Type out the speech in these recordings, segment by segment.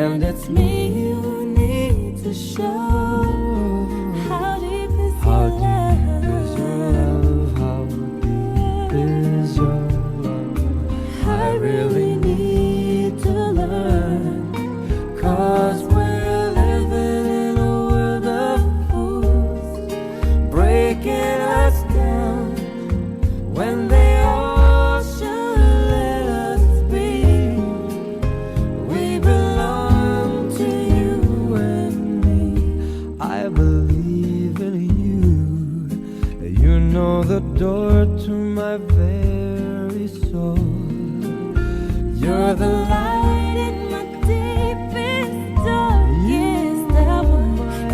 And it's me you need to show. How deep is your love? How deep is your love? I really need to learn, 'cause we're living in a world of fools, breaking us down when they all should let us be. We belong to you and me. I believe in you. You know the door to my very soul. You're the light in my deepest, darkest hour.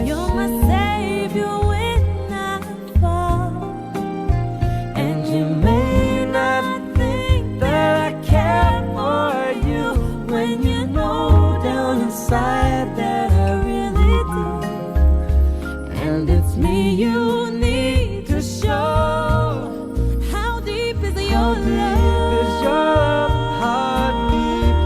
You're my savior when I fall. And you may not think that I care for you, when you know down inside that I really do. And it's me you need to show. How deep is your love? How deep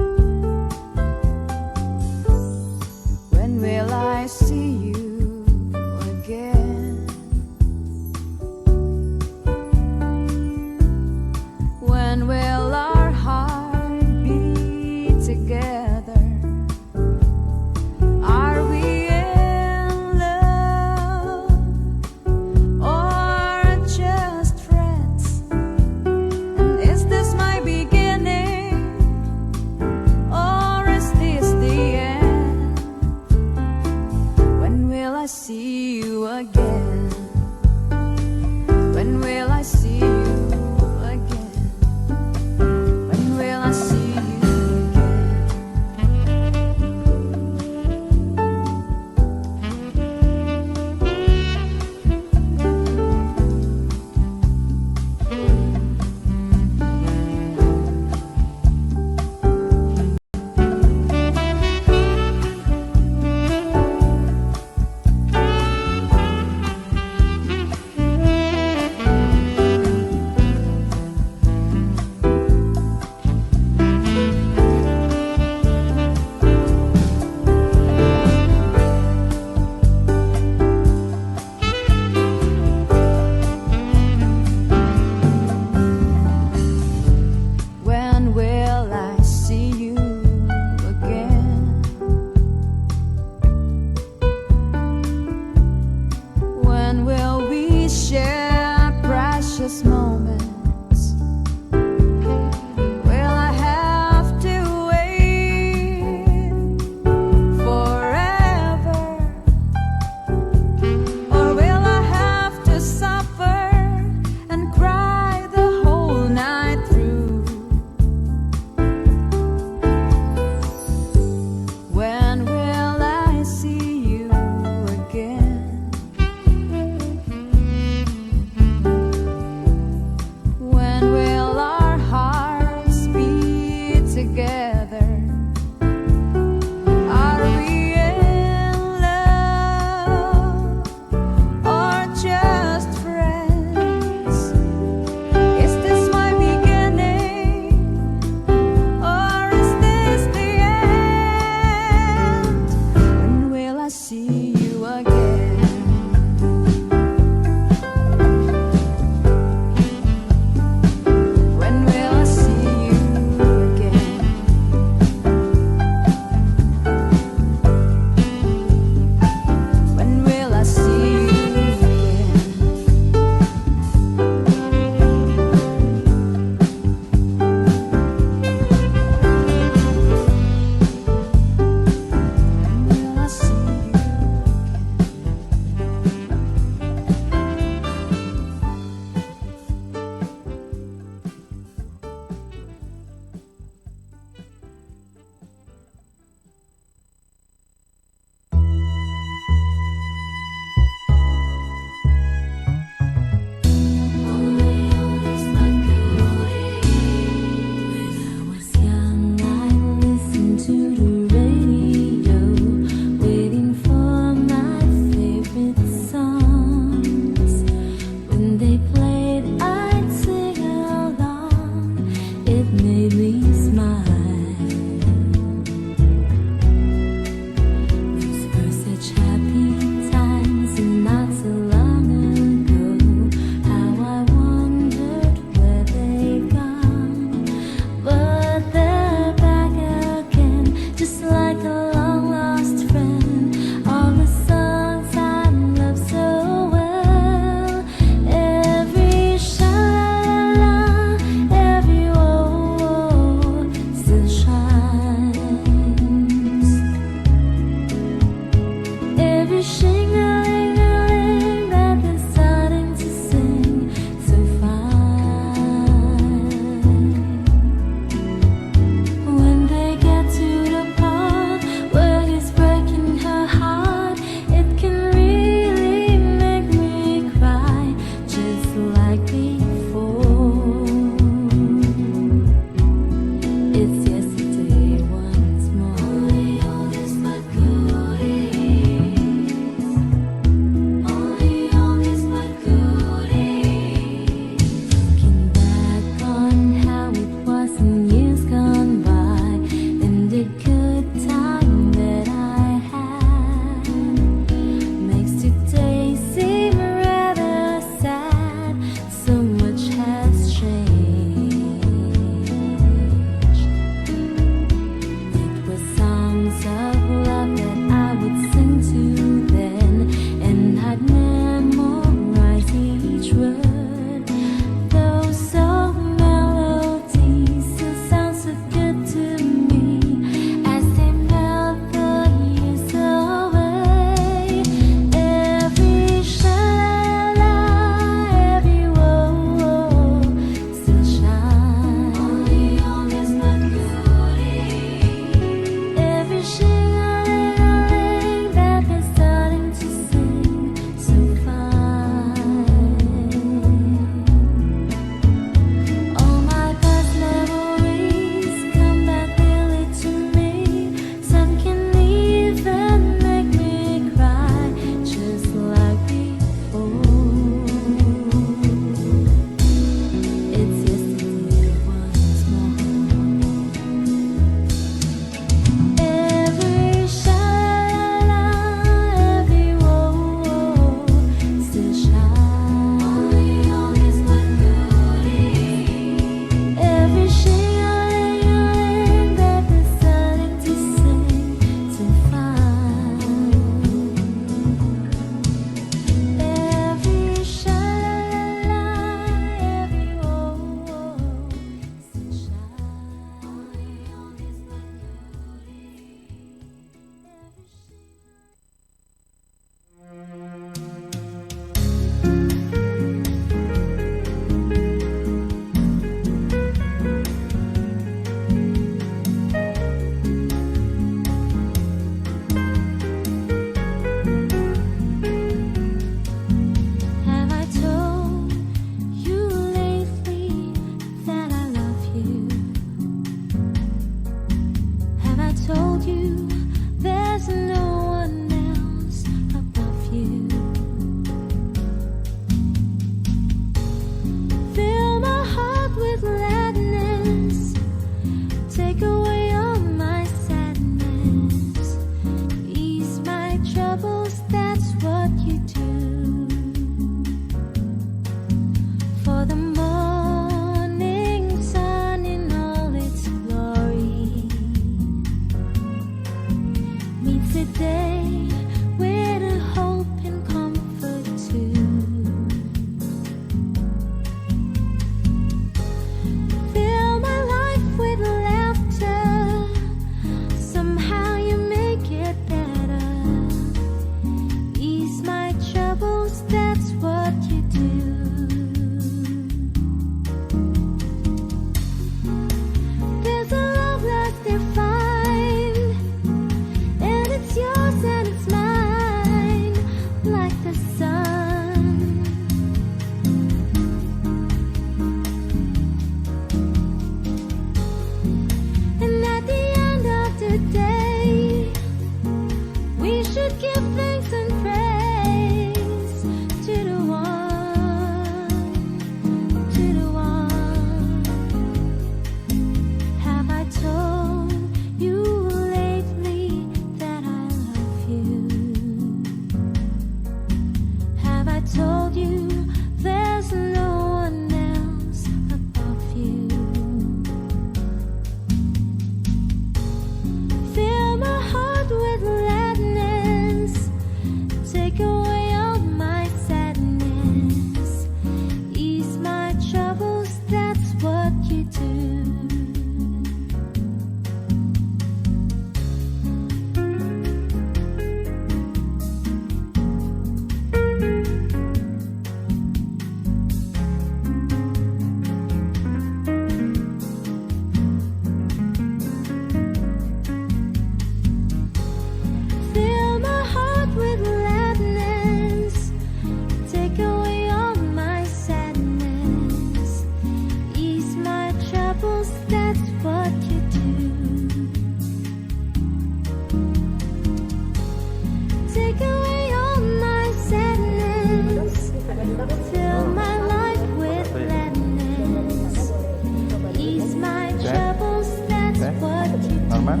rekaman.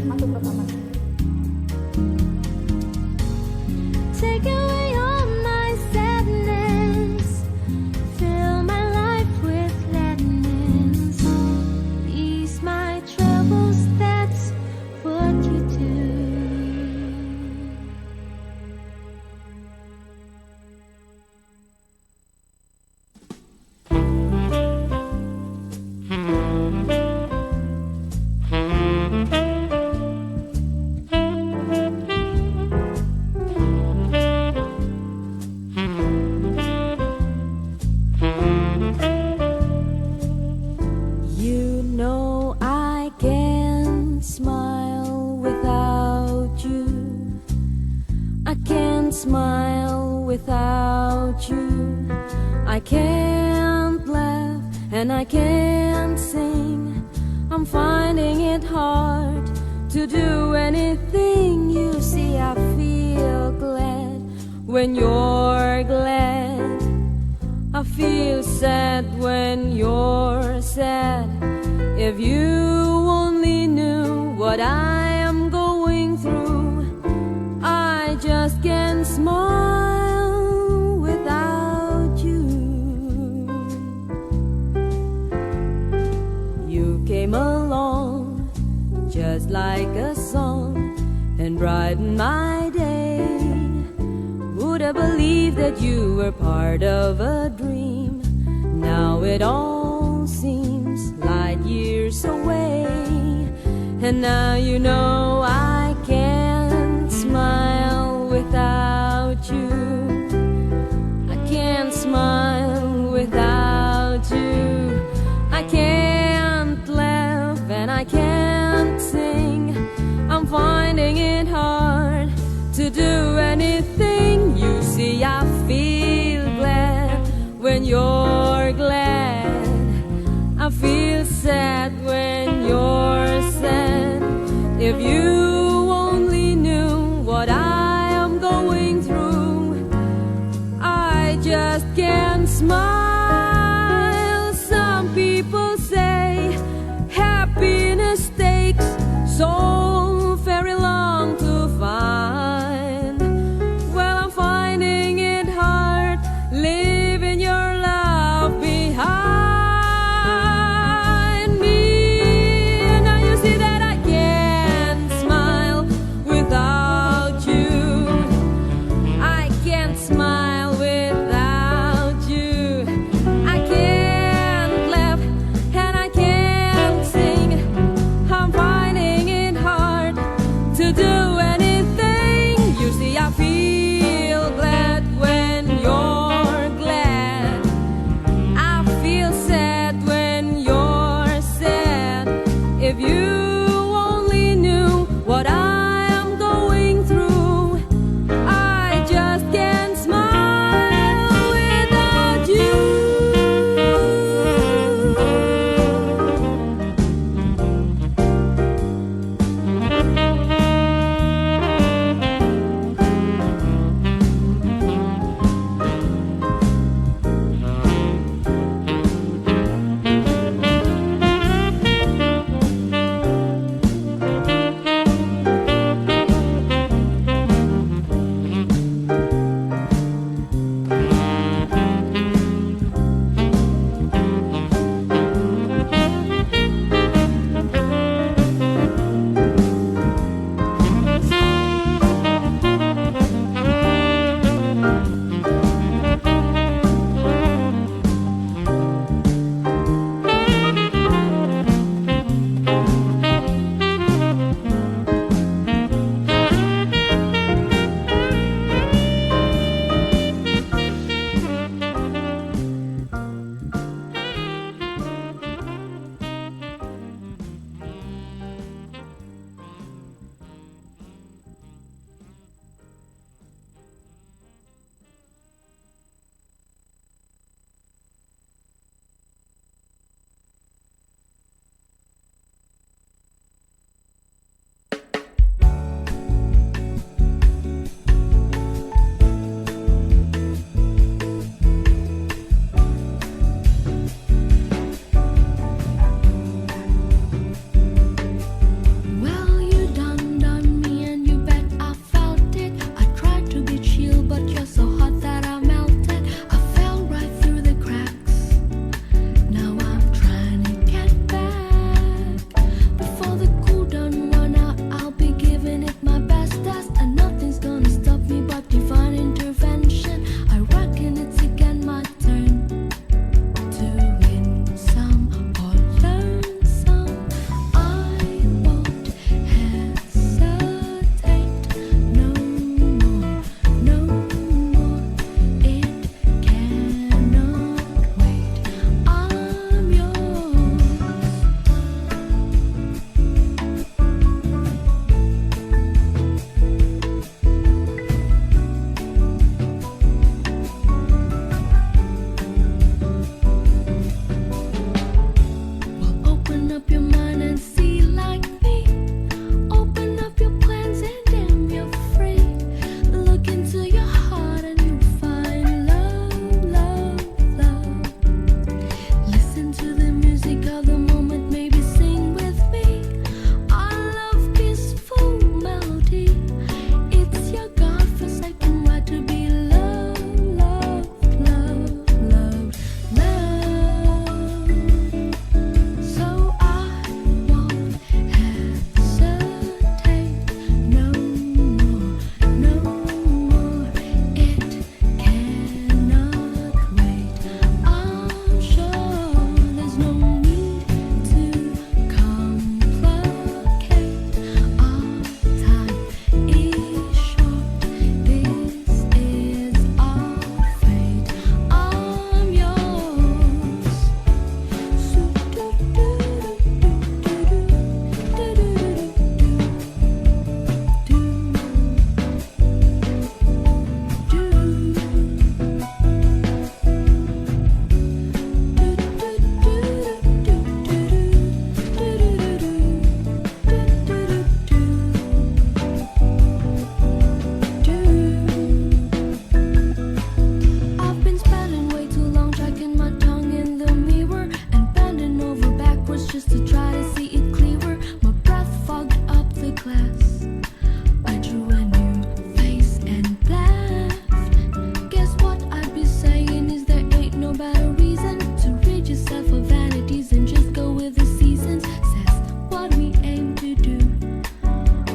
Masuk rekaman. Take away all my sadness, fill my life with gladness, ease my troubles, that's what you do. You know I can't smile without you. I can't smile without you. I can't laugh and I can't sing. I'm finding it hard to do anything. You see, I feel glad when you're glad. I feel sad when you're sad. If you only knew what I am going through, I just can't smile without you. You came along just like a song and brightened my day. Would I believe that you were part of a dream? Now it all seems light years away. And now you know I can't smile without you. I can't smile without you. I can't laugh and I can't sing. I'm finding it hard to do anything. You see, I feel glad when you're glad. I feel sad when you're sad. If you only knew what I am going through, I just can't smile. Some people say happiness takes so very long to find. Well, I'm finding it hard leaving your love behind me. up your mind and see like me. Open up your plans and damn, you're free. Look into your heart and you'll find love, love, love. Listen to the music of the moment, maybe sing with me. Our love peaceful melody. It's your God-forsaken right to be loved, loved, loved, loved, loved. So I won't hesitate no more, no more. It cannot wait. I'm sure there's no need to complicate. Our time is short. This is our fate. I'm yours. So do do do do do I've been spending way too long tracking my tongue in the mirror and bending over backwards just to try to see it clearer. My breath fogged up the glass. I drew a new face and laughed. Guess what I'd be saying is there ain't no better reason to rid yourself of vanities and just go with the seasons. Says what we aim to do.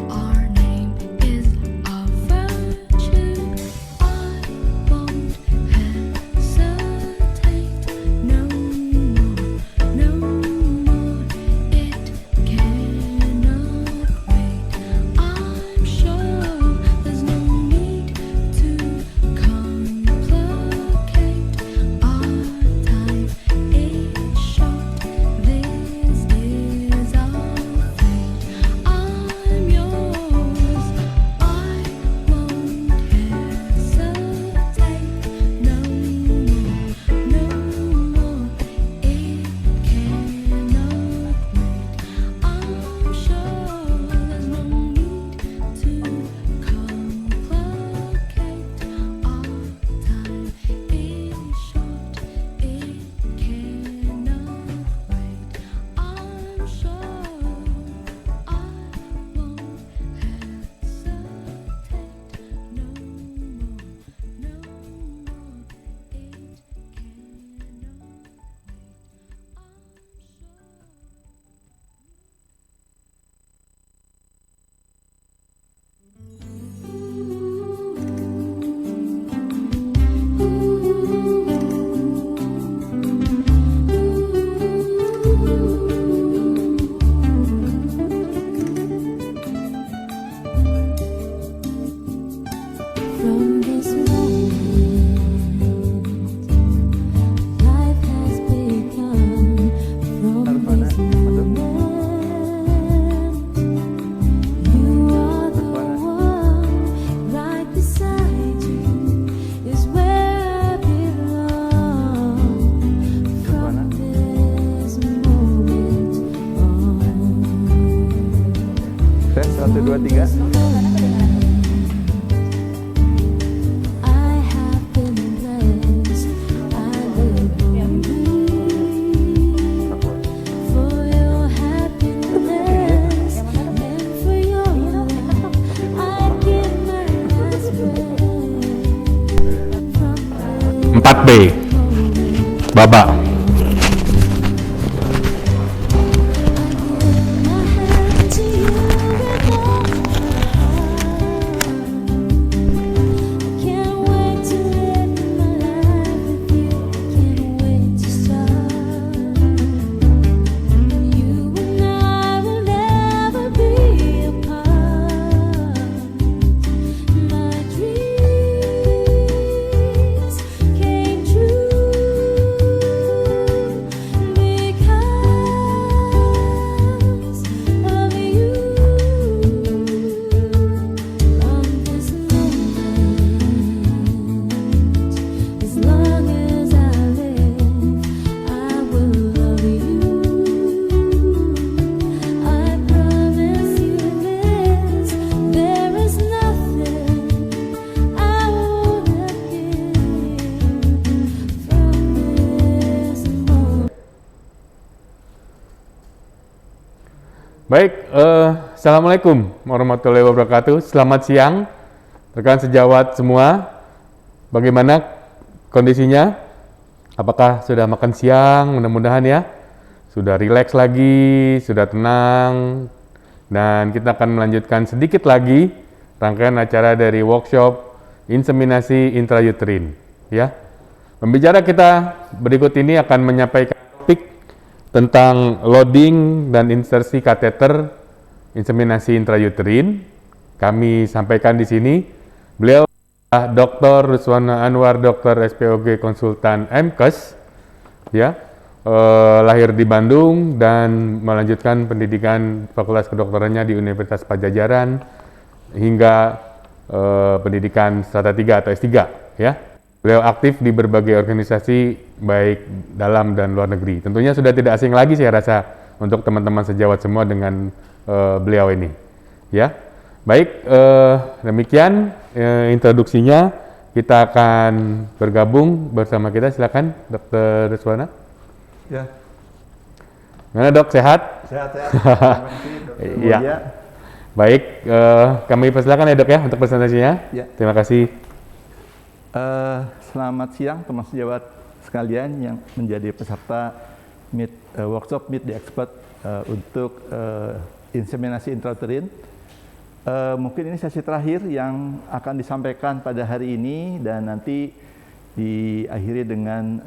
Our name is a virtue. I won't hesitate no more, no more. It cannot wait. I'm sure there's no need to complicate. Our time is short. This is our fate. I'm yours. I won't hesitate no more, no more. It cannot wait. I'm sure there's no need to complicate. Our time is short. It cannot wait. I'm sure I won't hesitate no more, no more. It From this moment, life has begun. From this moment, you are the one. Right beside you is where I belong. From this moment on. Tes 1, 2, 3. I have been blessed. I will believe for your happiness and for your love. I give my last breath from 4B Baba. my hand to you with all my heart. Can't wait to live my life with you. Can't wait to start. You and I will never be apart. My dreams came true. Baik, Assalamualaikum warahmatullahi wabarakatuh. Selamat siang, rekan sejawat semua. Bagaimana kondisinya? Apakah sudah makan siang? Mudah-mudahan ya. Sudah rileks lagi, sudah tenang. Dan kita akan melanjutkan sedikit lagi rangkaian acara dari workshop inseminasi intrauterin. Ya. Pembicara kita berikut ini akan menyampaikan topik tentang loading dan insersi kateter inseminasi intrauterin. Kami sampaikan di sini, beliau adalah Dr. Ruswana Anwar, Dr. SPOG Konsultan MKes, ya, lahir di Bandung dan melanjutkan pendidikan Fakultas Kedokterannya di Universitas Padjadjaran hingga pendidikan strata 3 atau S3, ya. Beliau aktif di berbagai organisasi baik dalam dan luar negeri. Tentunya sudah tidak asing lagi saya rasa untuk teman-teman sejawat semua dengan beliau ini. Ya, baik, demikian introduksinya. Kita akan bergabung bersama kita. Silakan, Dr. Ruswana. Ya. Mana dok, sehat? Sehat. Terima kasih, Dr. Iya. Mulia. Baik, kami persilakan ya dok ya untuk presentasinya. Ya. Terima kasih. Selamat siang teman sejawat sekalian yang menjadi peserta workshop Meet the Expert untuk inseminasi intrauterin. Mungkin ini sesi terakhir yang akan disampaikan pada hari ini dan nanti diakhiri dengan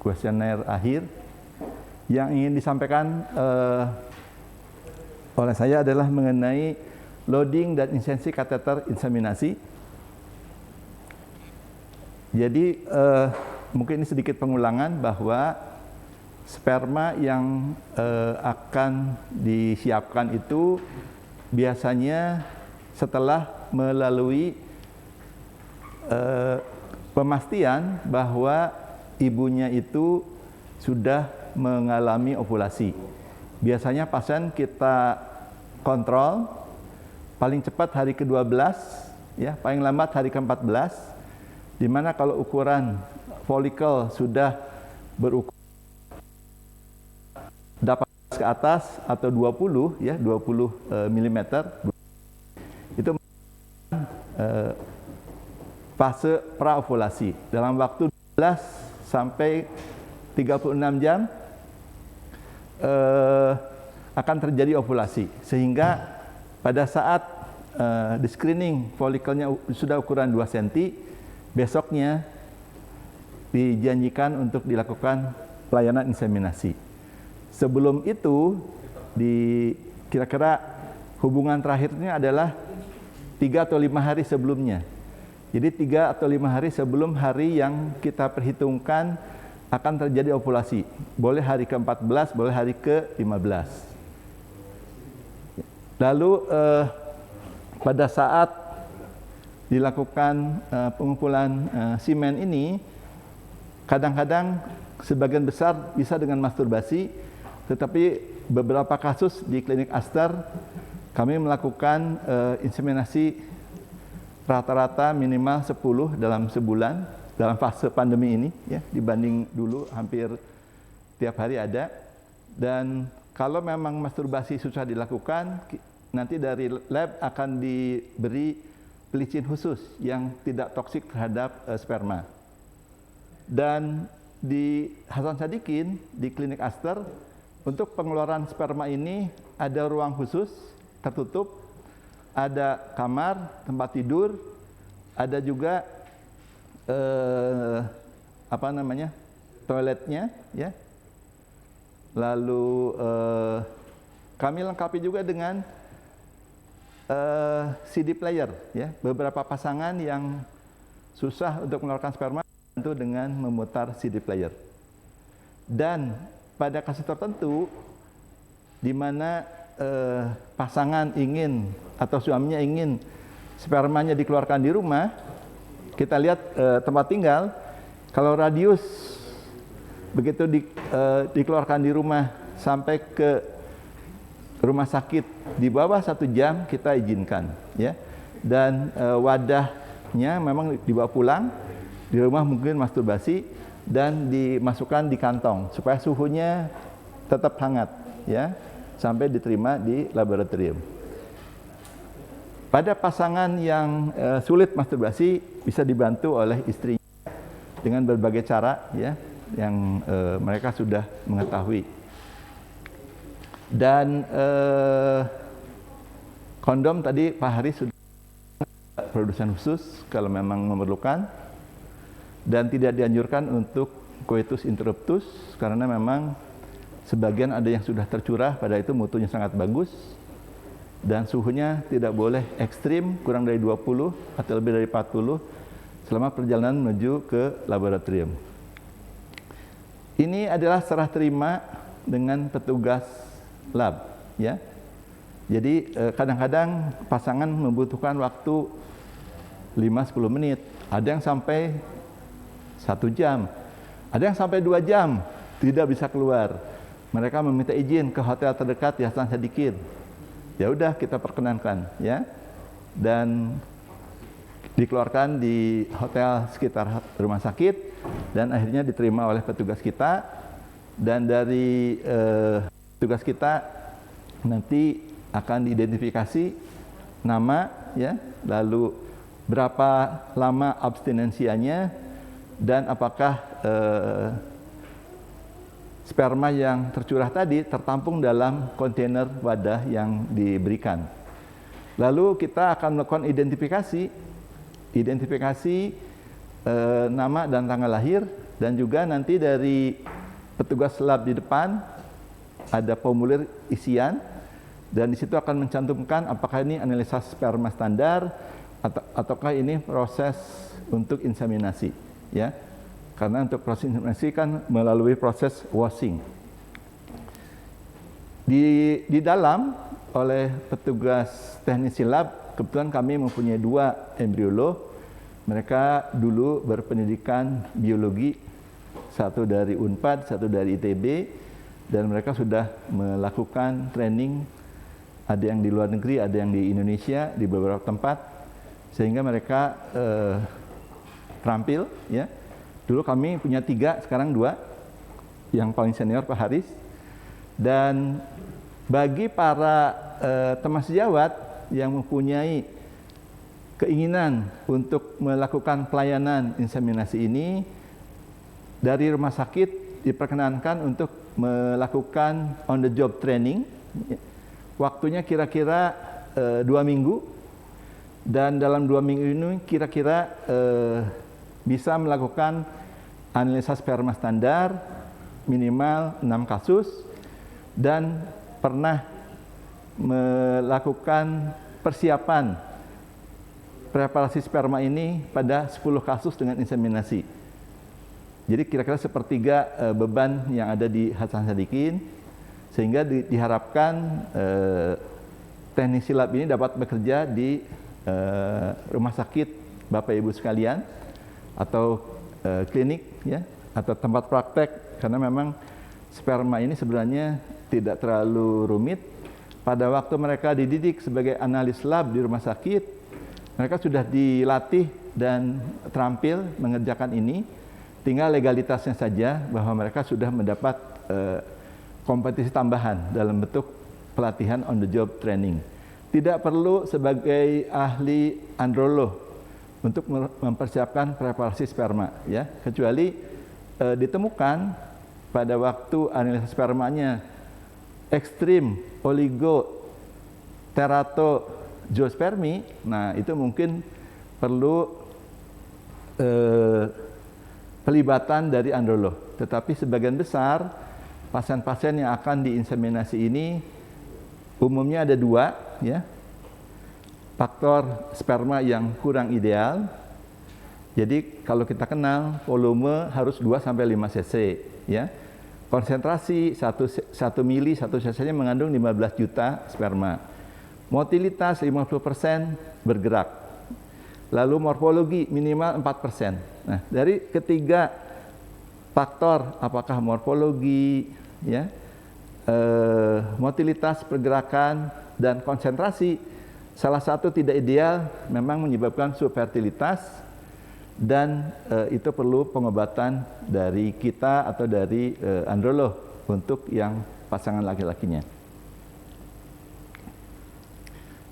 kuesioner akhir. Yang ingin disampaikan oleh saya adalah mengenai loading dan insersi kateter inseminasi. Jadi mungkin ini sedikit pengulangan bahwa sperma yang akan disiapkan itu biasanya setelah melalui pemastian bahwa ibunya itu sudah mengalami ovulasi. Biasanya pasien kita kontrol paling cepat hari ke-12, ya, paling lambat hari ke-14. Di mana kalau ukuran folikel sudah berukur 18 ke atas atau 20, ya, 20 mm, itu fase praovulasi. Dalam waktu 12 sampai 36 jam akan terjadi ovulasi. Sehingga pada saat di screening folikelnya sudah ukuran 2 cm, besoknya dijanjikan untuk dilakukan pelayanan inseminasi. Sebelum itu, kira-kira hubungan terakhirnya adalah 3 atau 5 hari sebelumnya. Jadi 3 atau 5 hari sebelum hari yang kita perhitungkan akan terjadi ovulasi. Boleh hari ke-14, boleh hari ke-15. Lalu pada saat dilakukan pengumpulan semen ini, kadang-kadang sebagian besar bisa dengan masturbasi, tetapi beberapa kasus di klinik Aster kami melakukan inseminasi rata-rata minimal 10 dalam sebulan dalam fase pandemi ini, ya, dibanding dulu hampir tiap hari ada. Dan kalau memang masturbasi susah dilakukan, nanti dari lab akan diberi pelicin khusus yang tidak toksik terhadap sperma. Dan di Hasan Sadikin, di klinik Aster, untuk pengeluaran sperma ini ada ruang khusus tertutup, ada kamar, tempat tidur, ada juga toiletnya, ya. Lalu kami lengkapi juga dengan CD player, ya. Beberapa pasangan yang susah untuk mengeluarkan sperma tentu dengan memutar CD player. Dan pada kasus tertentu di mana pasangan ingin atau suaminya ingin spermanya dikeluarkan di rumah, kita lihat tempat tinggal, kalau radius begitu dikeluarkan di rumah sampai ke rumah sakit di bawah 1 jam kita izinkan, ya. Dan wadahnya memang dibawa pulang, di rumah mungkin masturbasi dan dimasukkan di kantong supaya suhunya tetap hangat, ya. sampai diterima di laboratorium. Pada pasangan yang sulit masturbasi bisa dibantu oleh istrinya dengan berbagai cara ya yang mereka sudah mengetahui. Dan kondom tadi Pak Haris sudah produsen khusus kalau memang memerlukan, dan tidak dianjurkan untuk coitus interruptus karena memang sebagian ada yang sudah tercurah, pada itu mutunya sangat bagus dan suhunya tidak boleh ekstrim kurang dari 20 atau lebih dari 40 selama perjalanan menuju ke laboratorium. Ini adalah serah terima dengan petugas lab ya. Jadi kadang-kadang pasangan membutuhkan waktu 5-10 menit, ada yang sampai 1 jam, ada yang sampai 2 jam tidak bisa keluar. Mereka meminta izin ke hotel terdekat di Hasan Sadikin. Ya udah kita perkenankan ya, dan dikeluarkan di hotel sekitar rumah sakit dan akhirnya diterima oleh petugas kita, dan dari petugas kita nanti akan diidentifikasi nama ya, lalu berapa lama abstinensianya dan apakah sperma yang tercurah tadi tertampung dalam kontainer wadah yang diberikan. Lalu kita akan melakukan identifikasi nama dan tanggal lahir, dan juga nanti dari petugas lab di depan ada formulir isian, dan di situ akan mencantumkan apakah ini analisa sperma standar ataukah ini proses untuk inseminasi ya. Karena untuk proses inseminasi kan melalui proses washing. Di dalam oleh petugas teknisi lab, kebetulan kami mempunyai 2 embriolog. Mereka dulu berpendidikan biologi, satu dari Unpad, satu dari ITB, dan mereka sudah melakukan training, ada yang di luar negeri, ada yang di Indonesia, di beberapa tempat, sehingga mereka terampil ya. Dulu kami punya 3, sekarang 2. Yang paling senior Pak Haris. Dan bagi para teman sejawat yang mempunyai keinginan untuk melakukan pelayanan inseminasi ini, dari rumah sakit diperkenankan untuk melakukan on the job training. Waktunya kira-kira 2 minggu, dan dalam 2 minggu ini kira-kira bisa melakukan analisa sperma standar minimal 6 kasus, dan pernah melakukan persiapan preparasi sperma ini pada 10 kasus dengan inseminasi. Jadi kira-kira sepertiga beban yang ada di Hasan Sadikin, sehingga diharapkan teknisi lab ini dapat bekerja di rumah sakit Bapak Ibu sekalian, atau klinik ya, atau tempat praktek, karena memang sperma ini sebenarnya tidak terlalu rumit. Pada waktu mereka dididik sebagai analis lab di rumah sakit, mereka sudah dilatih dan terampil mengerjakan ini. Tinggal legalitasnya saja, bahwa mereka sudah mendapat kompetisi tambahan dalam bentuk pelatihan on the job training. Tidak perlu sebagai ahli androlog untuk mempersiapkan preparasi sperma ya, kecuali ditemukan pada waktu analisa spermanya ekstrim oligo terato zoospermi, nah itu mungkin perlu pelibatan dari androlog. Tetapi sebagian besar pasien-pasien yang akan diinseminasi ini umumnya ada 2 ya. Faktor sperma yang kurang ideal. Jadi kalau kita kenal volume harus 2 sampai 5 cc ya. Konsentrasi 1 mili 1 cc-nya mengandung 15 juta sperma. Motilitas 50% bergerak. Lalu morfologi minimal 4%. Nah, dari ketiga faktor, apakah morfologi ya, motilitas, pergerakan, dan konsentrasi, salah satu tidak ideal memang menyebabkan subfertilitas, dan itu perlu pengobatan dari kita atau dari androlog untuk yang pasangan laki-lakinya.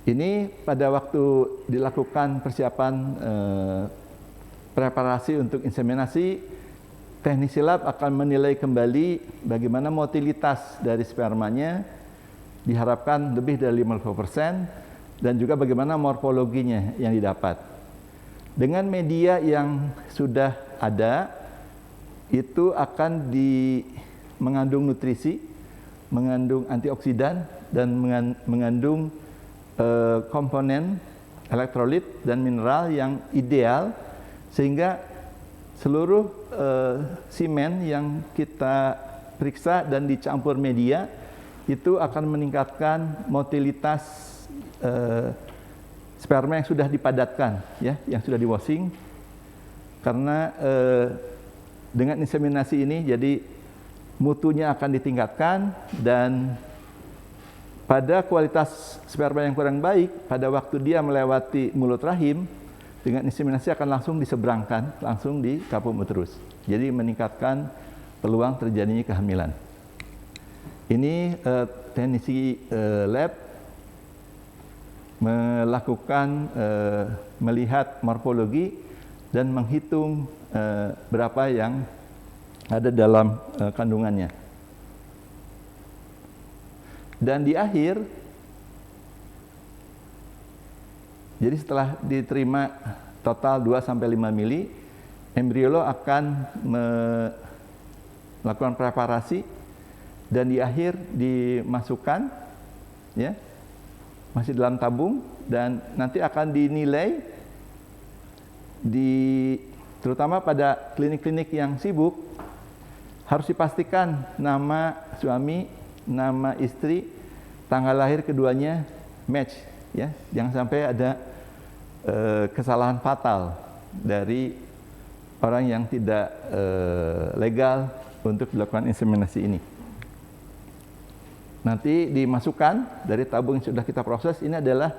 Ini pada waktu dilakukan persiapan preparasi untuk inseminasi, teknisi lab akan menilai kembali bagaimana motilitas dari spermanya, diharapkan lebih dari 50%, dan juga bagaimana morfologinya yang didapat. Dengan media yang sudah ada, itu akan mengandung nutrisi, mengandung antioksidan, dan mengandung komponen elektrolit dan mineral yang ideal, sehingga seluruh semen yang kita periksa dan dicampur media itu akan meningkatkan motilitas sperma yang sudah dipadatkan, ya, yang sudah di washing. Karena dengan inseminasi ini jadi mutunya akan ditingkatkan, dan pada kualitas sperma yang kurang baik, pada waktu dia melewati mulut rahim, dengan inseminasi akan langsung diseberangkan, langsung di kapum uterus. Jadi meningkatkan peluang terjadinya kehamilan. Ini teknisi lab melakukan melihat morfologi dan menghitung berapa yang ada dalam kandungannya. Dan di akhir, jadi setelah diterima total 2-5 mili, embriolog akan melakukan preparasi, dan di akhir dimasukkan, ya, masih dalam tabung, dan nanti akan dinilai terutama pada klinik-klinik yang sibuk, harus dipastikan nama suami, nama istri, tanggal lahir keduanya match, ya, jangan sampai ada kesalahan fatal dari orang yang tidak legal untuk dilakukan inseminasi ini. Nanti dimasukkan dari tabung yang sudah kita proses, ini adalah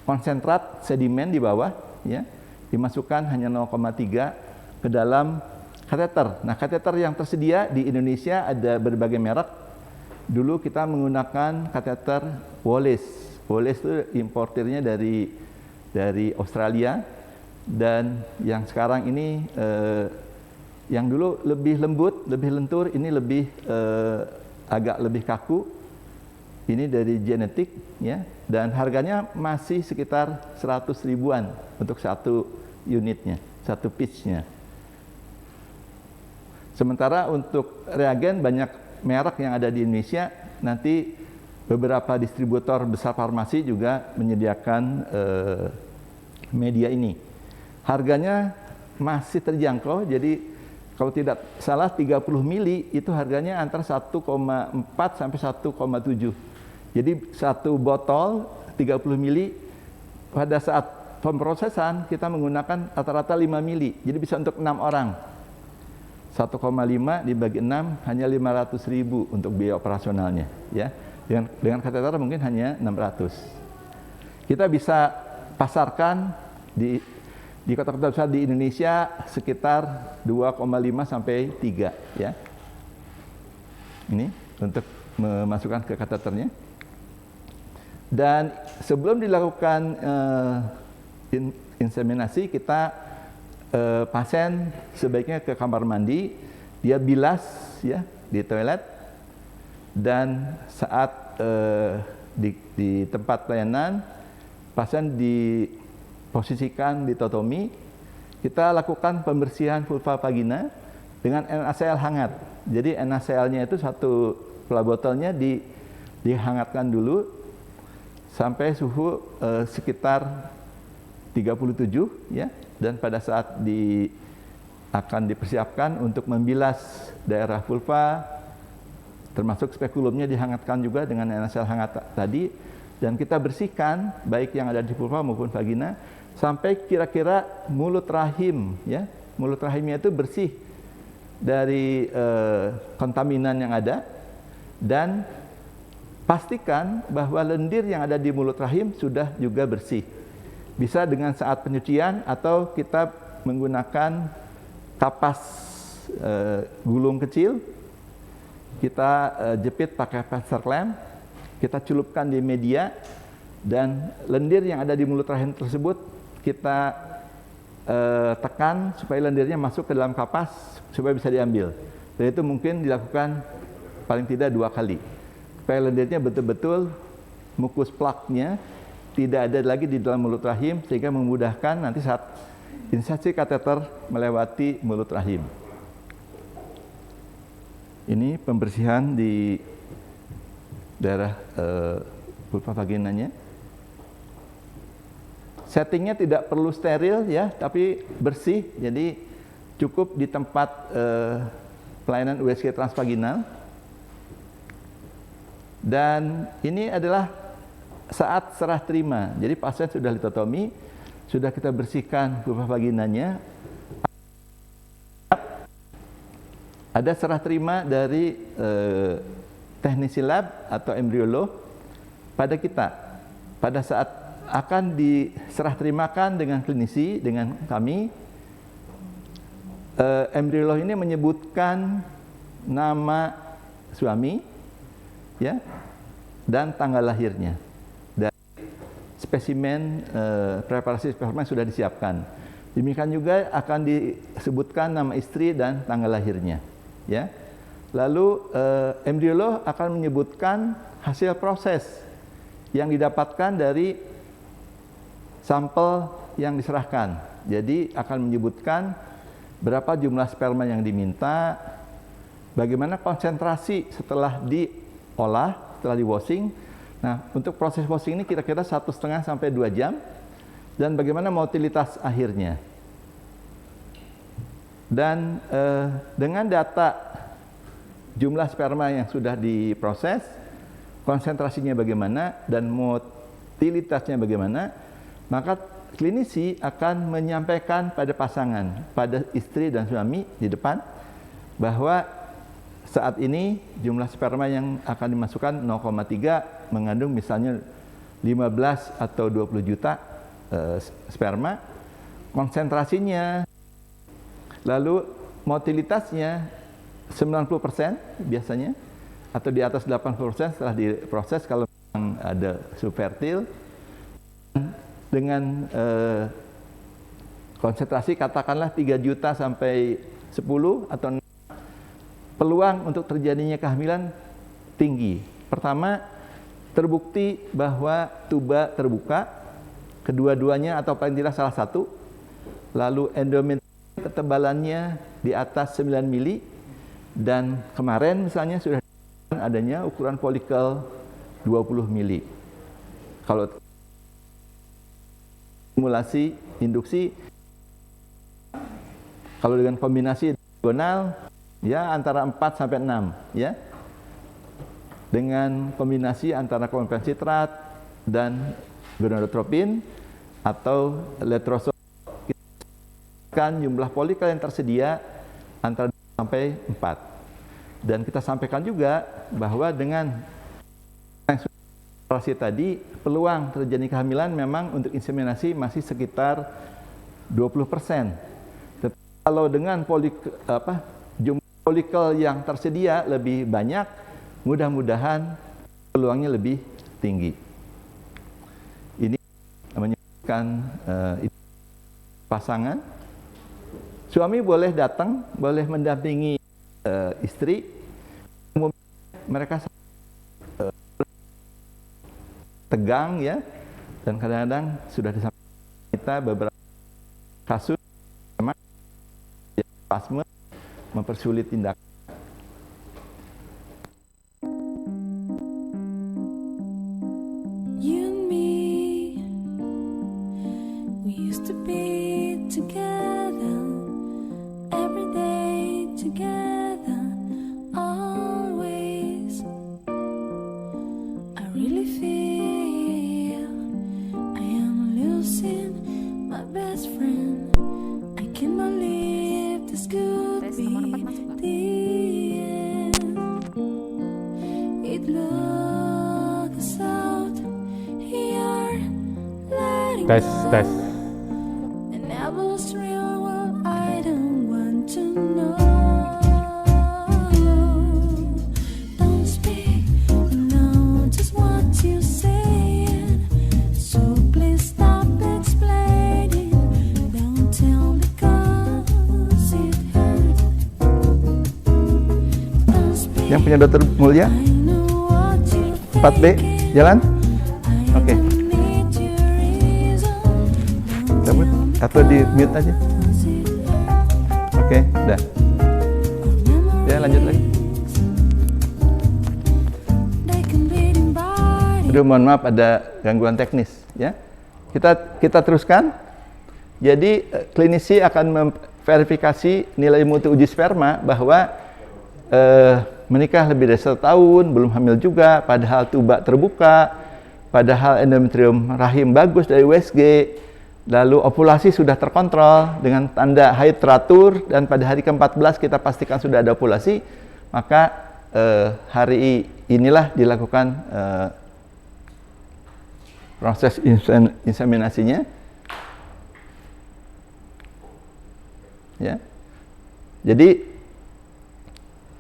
konsentrat sedimen di bawah, ya, dimasukkan hanya 0,3 ke dalam kateter. Nah, kateter yang tersedia di Indonesia ada berbagai merek. Dulu kita menggunakan kateter Wallace. Wallace itu importirnya dari Australia, dan yang sekarang ini yang dulu lebih lembut, lebih lentur, ini lebih agak lebih kaku. Ini dari Genetik, ya, dan harganya masih sekitar 100 ribuan untuk satu unitnya, satu pitch-nya. Sementara untuk reagen banyak merek yang ada di Indonesia, nanti beberapa distributor besar farmasi juga menyediakan media ini. Harganya masih terjangkau, jadi kalau tidak salah 30 mili itu harganya antara 1,4 sampai 1,7. Jadi satu botol 30 mili, pada saat pemrosesan kita menggunakan rata-rata 5 mili, jadi bisa untuk 6 orang. 1,5 dibagi 6 hanya 500 ribu untuk biaya operasionalnya, ya. Dengan kateter mungkin hanya 600. Kita bisa pasarkan di kota-kota besar di Indonesia sekitar 2,5 sampai 3, ya. Ini untuk memasukkan ke kateternya. Dan sebelum dilakukan inseminasi, kita pasien sebaiknya ke kamar mandi, dia bilas, ya, di toilet, dan saat di tempat pelayanan pasien diposisikan di ditotomi, kita lakukan pembersihan vulva vagina dengan NaCl hangat. Jadi NaCl-nya itu satu botolnya dihangatkan dulu sampai suhu sekitar 37, ya. Dan pada saat akan dipersiapkan untuk membilas daerah vulva, termasuk spekulumnya dihangatkan juga dengan NaCl hangat tadi, dan kita bersihkan baik yang ada di vulva maupun vagina sampai kira-kira mulut rahim, ya. Mulut rahimnya itu bersih dari kontaminan yang ada, dan pastikan bahwa lendir yang ada di mulut rahim sudah juga bersih. Bisa dengan saat penyucian, atau kita menggunakan kapas gulung kecil, kita jepit pakai passer clamp, kita celupkan di media, Dan lendir yang ada di mulut rahim tersebut kita tekan supaya lendirnya masuk ke dalam kapas supaya bisa diambil. Dan itu mungkin dilakukan paling tidak 2 kali. Supaya lendirnya betul-betul mukus plaknya tidak ada lagi di dalam mulut rahim sehingga memudahkan nanti saat insersi kateter melewati mulut rahim. Ini pembersihan di daerah vulva vaginanya. Settingnya tidak perlu steril ya, tapi bersih. Jadi cukup di tempat pelayanan USG transvaginal. Dan ini adalah saat serah terima. Jadi pasien sudah litotomi, sudah kita bersihkan vulva vaginanya. Ada serah terima dari teknisi lab atau embriolog pada kita. Pada saat akan diserah terimakan dengan klinisi, dengan kami, embriolog ini menyebutkan nama suami, ya, dan tanggal lahirnya. Spesimen preparasi sperma sudah disiapkan. Demikian juga akan disebutkan nama istri dan tanggal lahirnya, ya. Lalu embriolog akan menyebutkan hasil proses yang didapatkan dari sampel yang diserahkan. Jadi akan menyebutkan berapa jumlah sperma yang diminta, bagaimana konsentrasi setelah diolah, setelah di washing. Nah, untuk proses washing ini kira-kira 1,5 sampai 2 jam, dan bagaimana motilitas akhirnya. Dan dengan data jumlah sperma yang sudah diproses, konsentrasinya bagaimana, dan motilitasnya bagaimana, maka klinisi akan menyampaikan pada pasangan, pada istri dan suami di depan, bahwa saat ini jumlah sperma yang akan dimasukkan 0,3 mengandung misalnya 15 atau 20 juta sperma, konsentrasinya, lalu motilitasnya 90% biasanya, atau di atas 80% setelah diproses kalau memang ada subfertil, dengan konsentrasi katakanlah 3 juta sampai 10 atau 6, peluang untuk terjadinya kehamilan tinggi. Pertama, terbukti bahwa tuba terbuka, kedua-duanya atau paling tidak salah satu, lalu endometrium ketebalannya di atas 9 mili, dan kemarin misalnya sudah adanya ukuran folikel 20 mili. Kalau simulasi induksi, kalau dengan kombinasi diagonal ya antara 4 sampai 6 ya. Dengan kombinasi antara kompensitrat dan gonadotropin atau letrozol, kan jumlah folikel yang tersedia antara 2 sampai 4. Dan kita sampaikan juga bahwa dengan operasi tadi, peluang terjadi kehamilan memang untuk inseminasi masih sekitar 20%. Tetapi kalau dengan jumlah folikel yang tersedia lebih banyak, mudah-mudahan peluangnya lebih tinggi. Ini menyebutkan pasangan. Suami boleh datang, boleh mendampingi istri. Mereka tegang ya, dan kadang-kadang sudah disampaikan kita beberapa kasus spasme mempersulit tindakan. You and me, we used to be together, every day together, always. I really feel I am losing my best friend. I can't believe this could be the end. It looks out here, letting Tes, tes. and I was real, well, I don't want to know. Don't speak, know just what you're saying. dengan Dokter Mulia. 4B, jalan. Oke. Cabut atau di mute aja. Oke, udah. Ya, lanjut lagi. Aduh, mohon maaf ada gangguan teknis ya. Kita teruskan. Jadi klinisi akan memverifikasi nilai mutu uji sperma bahwa menikah lebih dari 1 tahun, belum hamil juga, padahal tuba terbuka, padahal endometrium rahim bagus dari USG, lalu ovulasi sudah terkontrol dengan tanda haid teratur, dan pada hari ke-14 kita pastikan sudah ada ovulasi, maka hari inilah dilakukan proses inseminasinya. Ya. Jadi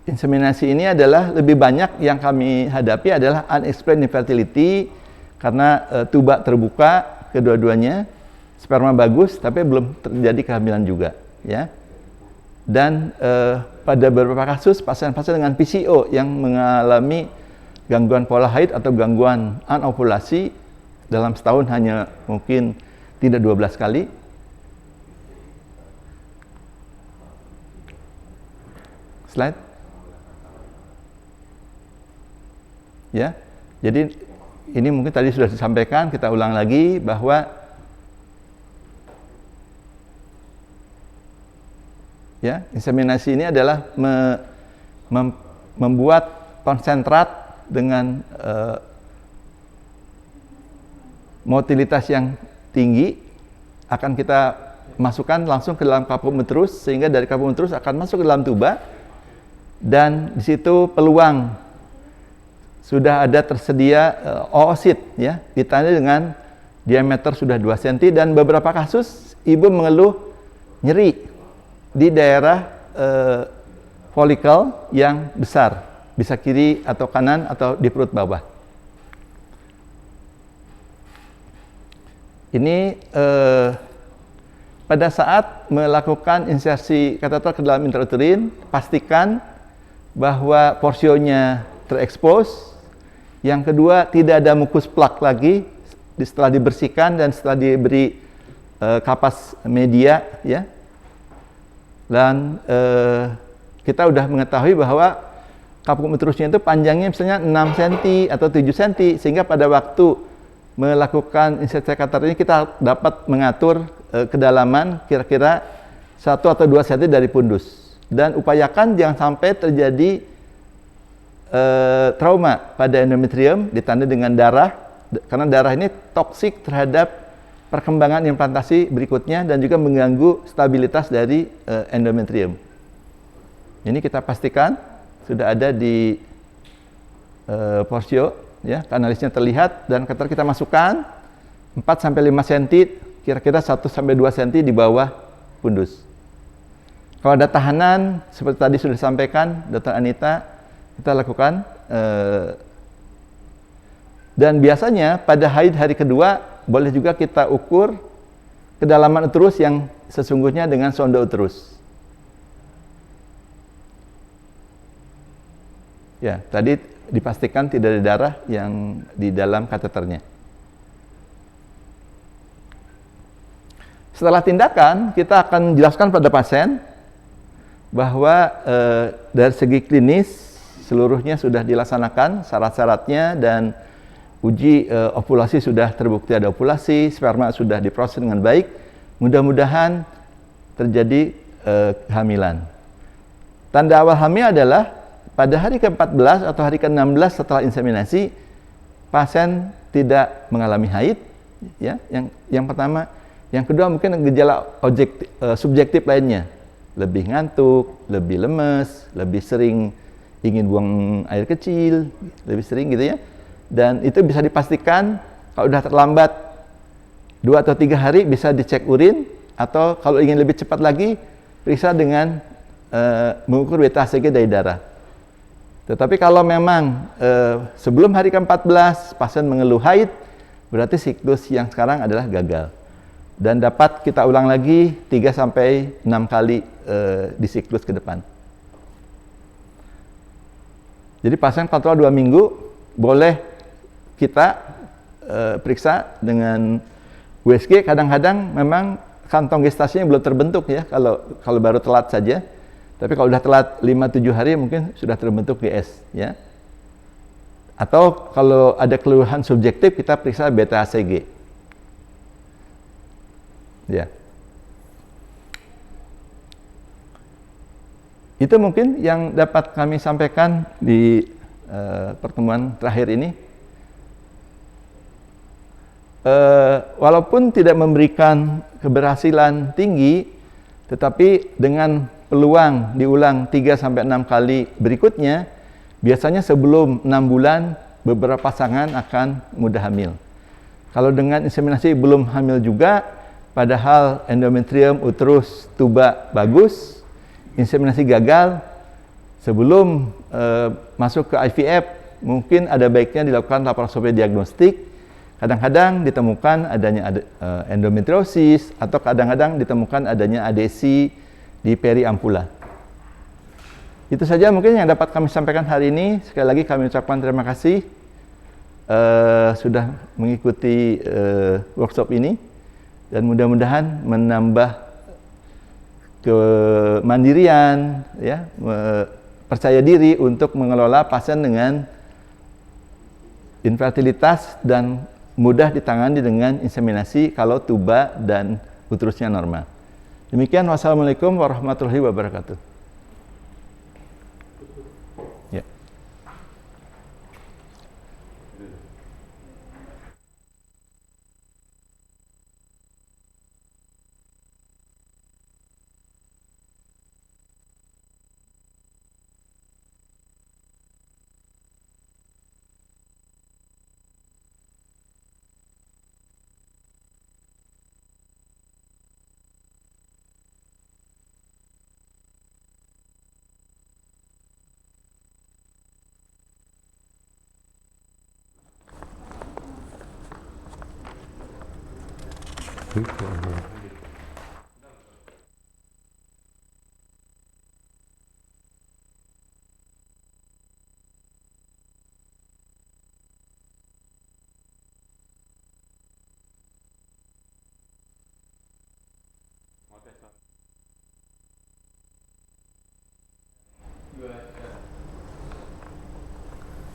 inseminasi ini adalah lebih banyak yang kami hadapi adalah unexplained infertility karena tuba terbuka kedua-duanya, sperma bagus tapi belum terjadi kehamilan juga, ya. Dan pada beberapa kasus pasien-pasien dengan PCO yang mengalami gangguan pola haid atau gangguan anovulasi dalam setahun hanya mungkin tidak 12 kali. Slide. Ya. Jadi ini mungkin tadi sudah disampaikan, kita ulang lagi bahwa ya, inseminasi ini adalah membuat konsentrat dengan motilitas yang tinggi akan kita masukkan langsung ke dalam kapum uterus, sehingga dari kapum uterus akan masuk ke dalam tuba, dan di situ peluang sudah ada tersedia oosit, ya, ditandai dengan diameter sudah 2 cm, dan beberapa kasus ibu mengeluh nyeri di daerah folikel yang besar, bisa kiri atau kanan atau di perut bawah. Ini pada saat melakukan insersi kateter ke dalam intrauterin, pastikan bahwa porsionya terekspos. Yang kedua, tidak ada mukus plak lagi setelah dibersihkan dan setelah diberi kapas media, ya. Dan kita sudah mengetahui bahwa kapum uterusnya itu panjangnya misalnya 6 cm atau 7 cm, sehingga pada waktu melakukan insersi kateter ini kita dapat mengatur kedalaman kira-kira 1 atau 2 cm dari pundus. Dan upayakan jangan sampai terjadi trauma pada endometrium ditandai dengan darah, karena darah ini toksik terhadap perkembangan implantasi berikutnya dan juga mengganggu stabilitas dari endometrium. Ini kita pastikan sudah ada di porsio, ya, kanalisnya terlihat, dan kateter kita masukkan 4 sampai 5 cm, kira-kira 1 sampai 2 cm di bawah pundus. Kalau ada tahanan, seperti tadi sudah disampaikan Dr. Anita, kita lakukan. Dan biasanya pada haid hari kedua, boleh juga kita ukur kedalaman uterus yang sesungguhnya dengan sonde uterus. Ya, tadi dipastikan tidak ada darah yang di dalam kateternya. Setelah tindakan, kita akan jelaskan pada pasien bahwa dari segi klinis seluruhnya sudah dilaksanakan syarat-syaratnya, dan uji ovulasi sudah terbukti ada ovulasi, sperma sudah diproses dengan baik. Mudah-mudahan terjadi kehamilan. Tanda awal hamil adalah pada hari ke-14 atau hari ke-16 setelah inseminasi, pasien tidak mengalami haid, ya, yang pertama. Yang kedua, mungkin gejala subjektif lainnya, lebih ngantuk, lebih lemes, lebih sering ingin buang air kecil, lebih sering gitu, ya. Dan itu bisa dipastikan kalau sudah terlambat 2 atau 3 hari bisa dicek urin, atau kalau ingin lebih cepat lagi periksa dengan mengukur beta HCG dari darah. Tetapi kalau memang sebelum hari ke-14 pasien mengeluh haid, berarti siklus yang sekarang adalah gagal. Dan dapat kita ulang lagi 3 sampai 6 kali di siklus ke depan. Jadi pasien kontrol 2 minggu, boleh kita periksa dengan USG. Kadang-kadang memang kantong gestasinya belum terbentuk ya, kalau baru telat saja. Tapi kalau sudah telat 5-7 hari mungkin sudah terbentuk GS ya. Atau kalau ada keluhan subjektif, kita periksa beta HCG. Ya. Itu mungkin yang dapat kami sampaikan di pertemuan terakhir ini. Walaupun tidak memberikan keberhasilan tinggi, tetapi dengan peluang diulang 3-6 kali berikutnya, biasanya sebelum 6 bulan beberapa pasangan akan mudah hamil. Kalau dengan inseminasi belum hamil juga, padahal endometrium, uterus, tuba bagus, inseminasi gagal, sebelum masuk ke IVF, mungkin ada baiknya dilakukan laparoskopi diagnostik. Kadang-kadang ditemukan adanya endometriosis, atau kadang-kadang ditemukan adanya adesi di periampula. Itu saja mungkin yang dapat kami sampaikan hari ini. Sekali lagi kami ucapkan terima kasih sudah mengikuti workshop ini, dan mudah-mudahan menambah kemandirian, ya, percaya diri untuk mengelola pasien dengan infertilitas dan mudah ditangani dengan inseminasi kalau tuba dan uterusnya normal. Demikian, wassalamualaikum warahmatullahi wabarakatuh. Ya.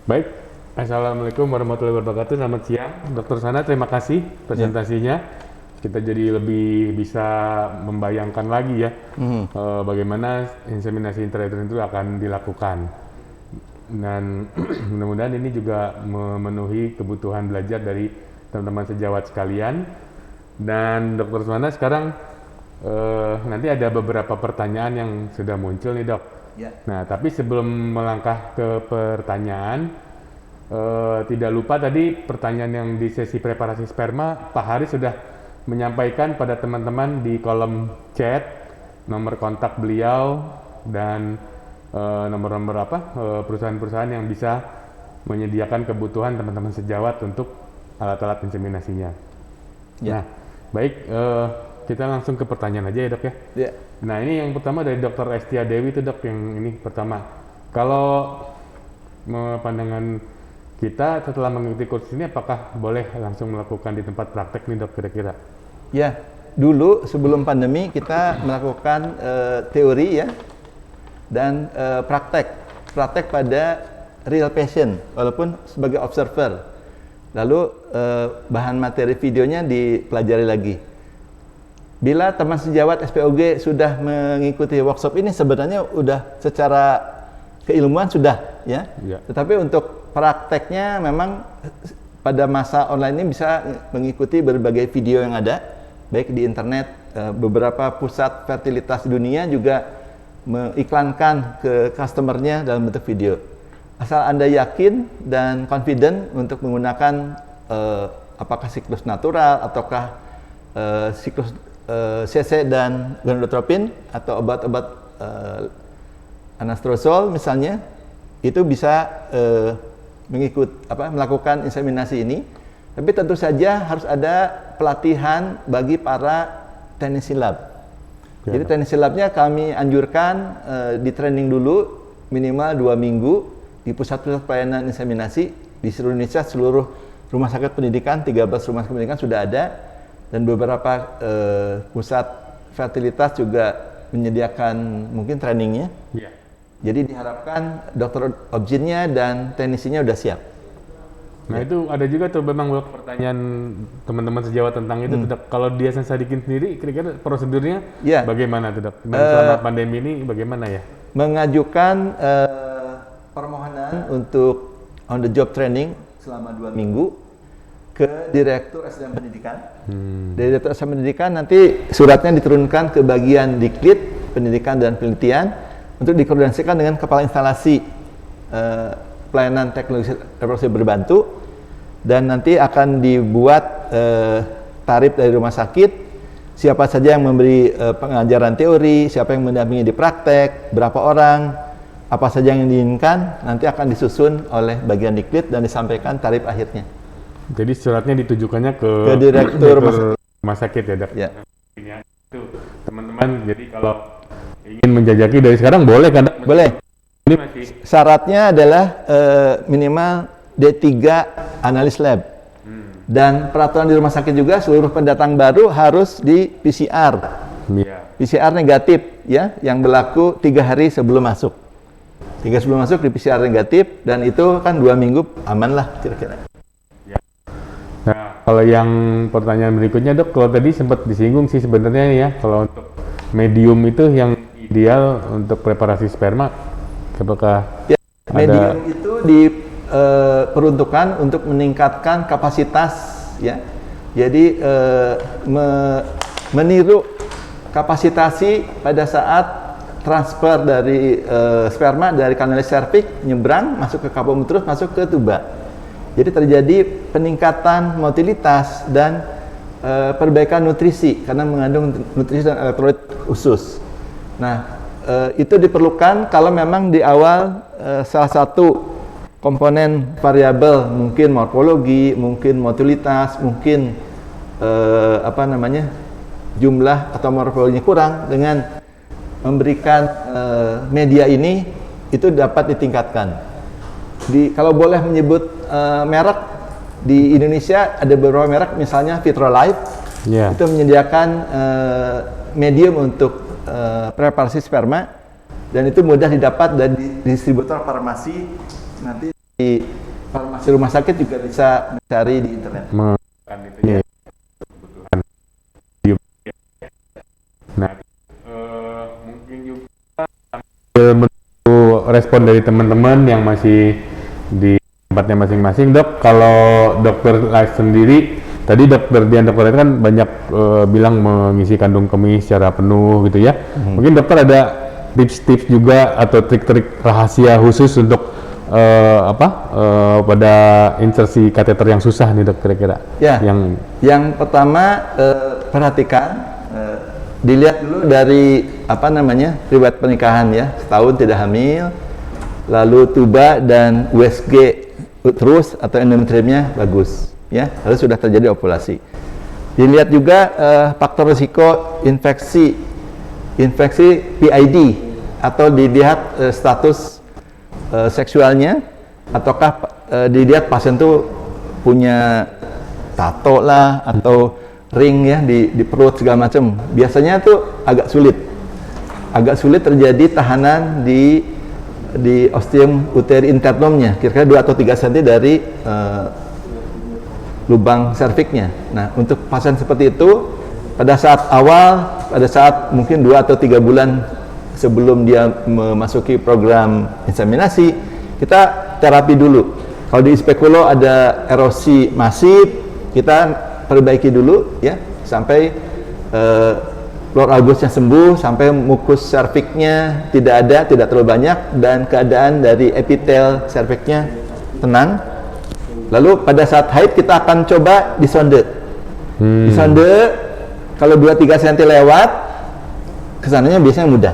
Baik, Assalamualaikum warahmatullahi wabarakatuh. Selamat siang, Dr. Sana. Terima kasih presentasinya. Kita jadi lebih bisa membayangkan lagi ya bagaimana inseminasi intrauterine itu akan dilakukan. Dan mudah-mudahan ini juga memenuhi kebutuhan belajar dari teman-teman sejawat sekalian. Dan Dr. Sana, sekarang nanti ada beberapa pertanyaan yang sudah muncul nih, Dok. Ya. Nah, tapi sebelum melangkah ke pertanyaan, tidak lupa tadi pertanyaan yang di sesi preparasi sperma, Pak Haris sudah menyampaikan pada teman-teman di kolom chat nomor kontak beliau dan nomor-nomor perusahaan-perusahaan yang bisa menyediakan kebutuhan teman-teman sejawat untuk alat-alat inseminasinya. Ya. Nah, baik, kita langsung ke pertanyaan aja ya, Dok ya. Ya. Nah, ini yang pertama dari Dr. Estia Dewi itu, Dok, yang ini pertama. Kalau pandangan kita setelah mengikuti kursus ini, apakah boleh langsung melakukan di tempat praktek nih, Dok, kira-kira? Ya, dulu sebelum pandemi kita melakukan teori ya, dan praktek pada real patient, walaupun sebagai observer. Lalu bahan materi videonya dipelajari lagi. Bila teman sejawat SPOG sudah mengikuti workshop ini, sebenarnya udah secara keilmuan sudah ya. Tetapi untuk prakteknya memang pada masa online ini bisa mengikuti berbagai video yang ada, baik di internet. Beberapa pusat fertilitas dunia juga mengiklankan ke customernya dalam bentuk video. Asal Anda yakin dan confident untuk menggunakan apakah siklus natural ataukah siklus CC dan gonadotropin atau obat-obat anastrozol misalnya, itu bisa melakukan inseminasi ini. Tapi tentu saja harus ada pelatihan bagi para teknisi lab. Jadi teknisi labnya kami anjurkan di training dulu minimal 2 minggu di pusat-pusat pelayanan inseminasi di seluruh Indonesia, seluruh rumah sakit pendidikan, 13 rumah sakit pendidikan sudah ada, dan beberapa pusat fertilitas juga menyediakan mungkin trainingnya. Iya. Jadi diharapkan dokter obstetrisnya dan teknisinya udah siap. Nah itu ada juga tuh memang pertanyaan teman-teman sejawat tentang itu, Dok. Kalau dia sensadikin sendiri, kira-kira prosedurnya Iya. bagaimana tuh, Dok? Dan selama pandemi ini bagaimana ya? Mengajukan permohonan untuk on the job training selama 2 minggu ke Direktur SDM Pendidikan. Dari Direktur SDM Pendidikan nanti suratnya diturunkan ke bagian Diklit Pendidikan dan Penelitian untuk dikoordinasikan dengan Kepala Instalasi Pelayanan Teknologi Reproduksi Berbantu, dan nanti akan dibuat tarif dari rumah sakit, siapa saja yang memberi pengajaran teori, siapa yang mendampingi di praktek, berapa orang, apa saja yang diinginkan, nanti akan disusun oleh bagian Diklit dan disampaikan tarif akhirnya. Jadi suratnya ditujukannya ke Direktur rumah sakit ya, Dok? Ya. Itu teman-teman, jadi kalau ingin menjajaki dari sekarang boleh kan, Dok? Boleh. Ini masih Syaratnya adalah minimal D3 analis lab. Dan peraturan di rumah sakit juga seluruh pendatang baru harus di PCR. Iya. PCR negatif ya, yang berlaku 3 hari sebelum masuk. 3 sebelum masuk di PCR negatif, dan itu kan 2 minggu aman lah kira-kira. Nah, kalau yang pertanyaan berikutnya, Dok, kalau tadi sempat disinggung sih sebenarnya ya, kalau untuk medium itu yang ideal untuk preparasi sperma, apakah Ya, medium itu diperuntukkan untuk meningkatkan kapasitas ya. Jadi meniru kapasitasi pada saat transfer dari sperma dari kanalis serviks nyebrang masuk ke kapum terus masuk ke tuba. Jadi terjadi peningkatan motilitas dan perbaikan nutrisi karena mengandung nutrisi dan elektrolit khusus. Nah, itu diperlukan kalau memang di awal salah satu komponen variabel, mungkin morfologi, mungkin motilitas, mungkin jumlah atau morfologinya kurang, dengan memberikan media ini itu dapat ditingkatkan. Kalau boleh menyebut merek, di Indonesia ada beberapa merek, misalnya Vitrolife, itu menyediakan medium untuk preparasi sperma, dan itu mudah didapat dari distributor farmasi. Nanti di farmasi rumah sakit juga bisa mencari di internet. Nah, mungkin juga menunggu respon dari teman-teman yang masih di tempatnya masing-masing, Dok. Kalau dokter Life sendiri, tadi dokter Dian, dokter itu kan banyak bilang mengisi kandung kemih secara penuh gitu ya. Mungkin dokter ada tips-tips juga atau trik-trik rahasia khusus untuk pada insersi kateter yang susah nih, Dok, kira-kira? Ya. Yang pertama, perhatikan, dilihat dulu dari riwayat pernikahan ya, setahun tidak hamil, lalu tuba dan USG uterus atau endometriumnya bagus ya, lalu sudah terjadi ovulasi. Dilihat juga faktor risiko infeksi PID, atau dilihat status seksualnya, ataukah dilihat pasien itu punya tato lah atau ring ya di perut segala macam. Biasanya tuh agak sulit terjadi tahanan di ostium uteri internumnya, kira-kira 2 atau 3 cm dari lubang serviksnya. Nah, untuk pasien seperti itu, pada saat mungkin 2 atau 3 bulan sebelum dia memasuki program inseminasi, kita terapi dulu. Kalau di spekulo ada erosi masif, kita perbaiki dulu ya, sampai Lord Albusnya sembuh, sampai mukus serviksnya tidak terlalu banyak, dan keadaan dari epitel serviksnya tenang. Lalu pada saat haid kita akan coba disonde. Disonde, kalau 2-3 cm lewat, kesananya biasanya mudah.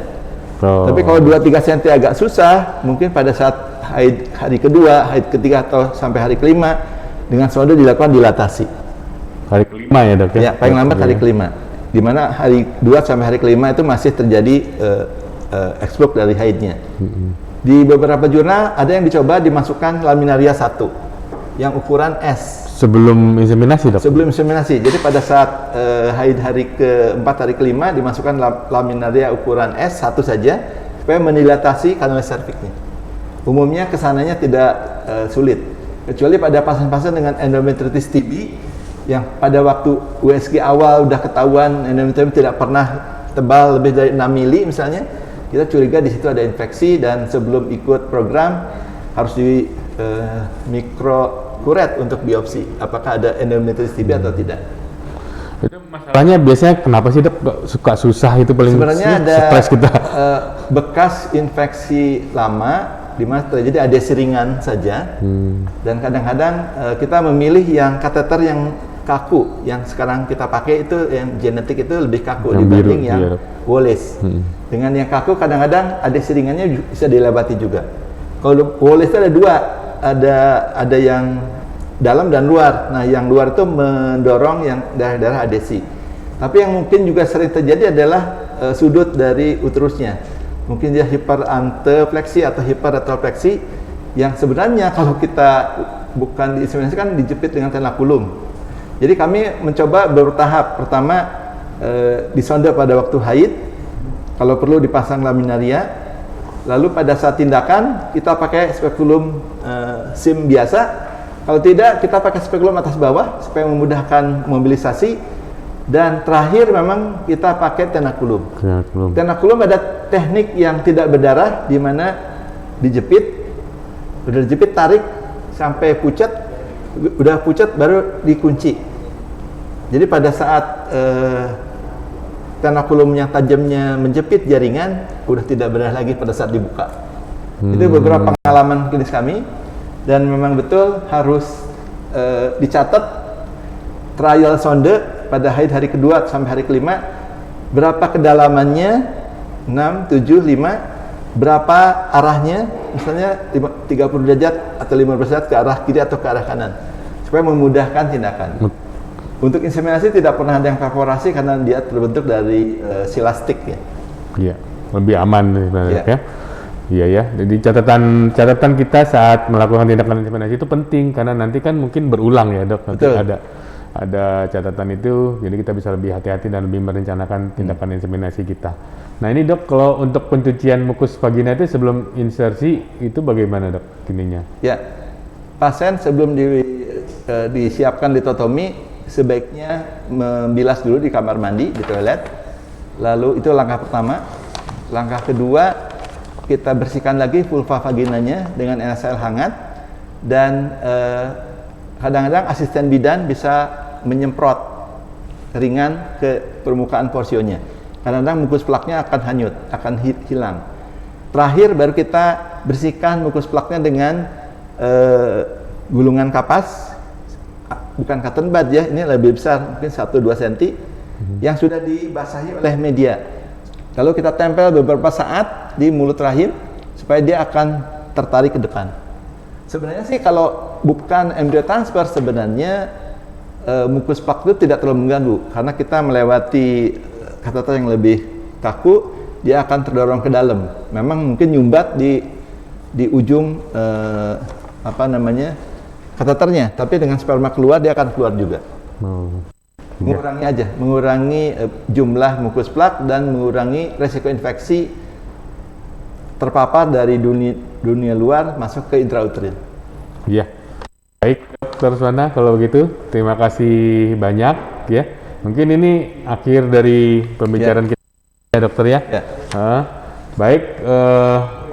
Tapi kalau 2-3 cm agak susah, mungkin pada saat haid hari kedua, haid ketiga, atau sampai hari kelima, dengan sonde dilakukan dilatasi. Hari kelima ya, Dok? Ya, paling lambat hari kelima. Di mana hari 2 sampai hari kelima itu masih terjadi explode dari haidnya. Di beberapa jurnal ada yang dicoba dimasukkan laminaria 1 yang ukuran S Sebelum inseminasi, Dok? sebelum inseminasi. Jadi pada saat haid hari ke-4 hari ke-5 dimasukkan laminaria ukuran S 1 saja supaya mendilatasi kanal serviknya. Umumnya kesananya tidak sulit, kecuali pada pasien-pasien dengan endometritis TB yang pada waktu USG awal udah ketahuan endometrium tidak pernah tebal lebih dari 6 mili misalnya, kita curiga di situ ada infeksi dan sebelum ikut program harus di mikrokuret untuk biopsi apakah ada endometritis TB atau tidak. Itu masalahnya biasanya kenapa sih, Dok? Suka susah itu paling Sebenarnya ada stres kita. bekas infeksi lama di mana terjadi adesi ringan saja, dan kadang-kadang kita memilih yang kateter yang kaku, yang sekarang kita pakai itu yang genetik itu lebih kaku Yang dibanding biru, yang iya. Wallace. Dengan yang kaku kadang-kadang adesi ringannya bisa dilewati juga. Kalau Wallace itu ada dua, ada yang dalam dan luar. Nah, yang luar itu mendorong yang daerah-daerah adesi. Tapi yang mungkin juga sering terjadi adalah sudut dari uterusnya. Mungkin dia hiperantefleksi atau hiperretrofleksi yang sebenarnya kalau kita bukan diinseminasi kan dijepit dengan tenakulum. Jadi kami mencoba bertahap. Pertama disonde pada waktu haid, kalau perlu dipasang laminaria. Lalu pada saat tindakan kita pakai spekulum SIM biasa. Kalau tidak kita pakai spekulum atas bawah supaya memudahkan mobilisasi. Dan terakhir memang kita pakai tenakulum. Tenakulum ada teknik yang tidak berdarah di mana dijepit, udah dijepit tarik sampai pucat, udah pucat baru dikunci. Jadi pada saat tenakulum yang tajamnya menjepit jaringan, udah tidak berdarah lagi pada saat dibuka. Itu beberapa pengalaman klinis kami, dan memang betul harus dicatat trial sonde pada haid hari kedua sampai hari kelima, berapa kedalamannya, 6, 7, 5, berapa arahnya, misalnya 30 derajat atau 15 derajat ke arah kiri atau ke arah kanan, supaya memudahkan tindakan. Untuk inseminasi tidak pernah ada yang perforasi karena dia terbentuk dari silastik ya. Iya, lebih aman sebenarnya Iya. ya. Iya ya. Jadi catatan kita saat melakukan tindakan inseminasi itu penting karena nanti kan mungkin berulang ya, Dok. Nanti Betul. ada catatan itu, jadi kita bisa lebih hati-hati dan lebih merencanakan tindakan inseminasi kita. Nah ini, Dok, kalau untuk pencucian mukus vagina itu sebelum insersi itu bagaimana, Dok, ininya? Ya, pasien sebelum disiapkan litotomi sebaiknya membilas dulu di kamar mandi, di toilet. Lalu itu langkah pertama. Langkah kedua, kita bersihkan lagi vulva vaginanya dengan NaCl hangat, dan kadang-kadang asisten bidan bisa menyemprot ringan ke permukaan porsionya. Kadang-kadang mukus plaknya akan hanyut, akan hilang. Terakhir baru kita bersihkan mukus plaknya dengan gulungan kapas, bukan cotton bud ya, ini lebih besar, mungkin 1-2 cm, yang sudah dibasahi oleh media. Lalu kita tempel beberapa saat di mulut rahim supaya dia akan tertarik ke depan. Sebenarnya sih kalau bukan embrio transfer, sebenarnya mukus plak itu tidak terlalu mengganggu karena kita melewati kateter yang lebih kaku, dia akan terdorong ke dalam. Memang mungkin nyumbat di ujung kateternya, tapi dengan sperma keluar dia akan keluar juga. Mengurangi aja, mengurangi jumlah mukus plak dan mengurangi resiko infeksi terpapar dari dunia luar masuk ke intrauterin. Iya. Baik, Dr. Suswana, kalau begitu terima kasih banyak ya. Mungkin ini akhir dari pembicaraan kita ya, Dokter ya. Ya. Baik,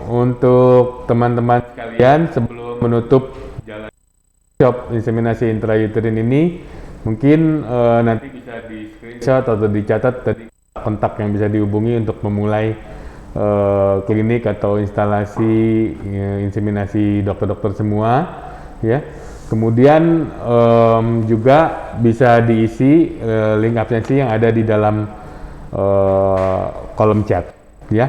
untuk teman-teman sekalian sebelum menutup jalan workshop inseminasi intrauterin ini, mungkin nanti bisa di screenshot atau dicatat tadi kontak yang bisa dihubungi untuk memulai klinik atau instalasi inseminasi dokter-dokter semua ya. Kemudian juga bisa diisi link absensi yang ada di dalam kolom chat ya.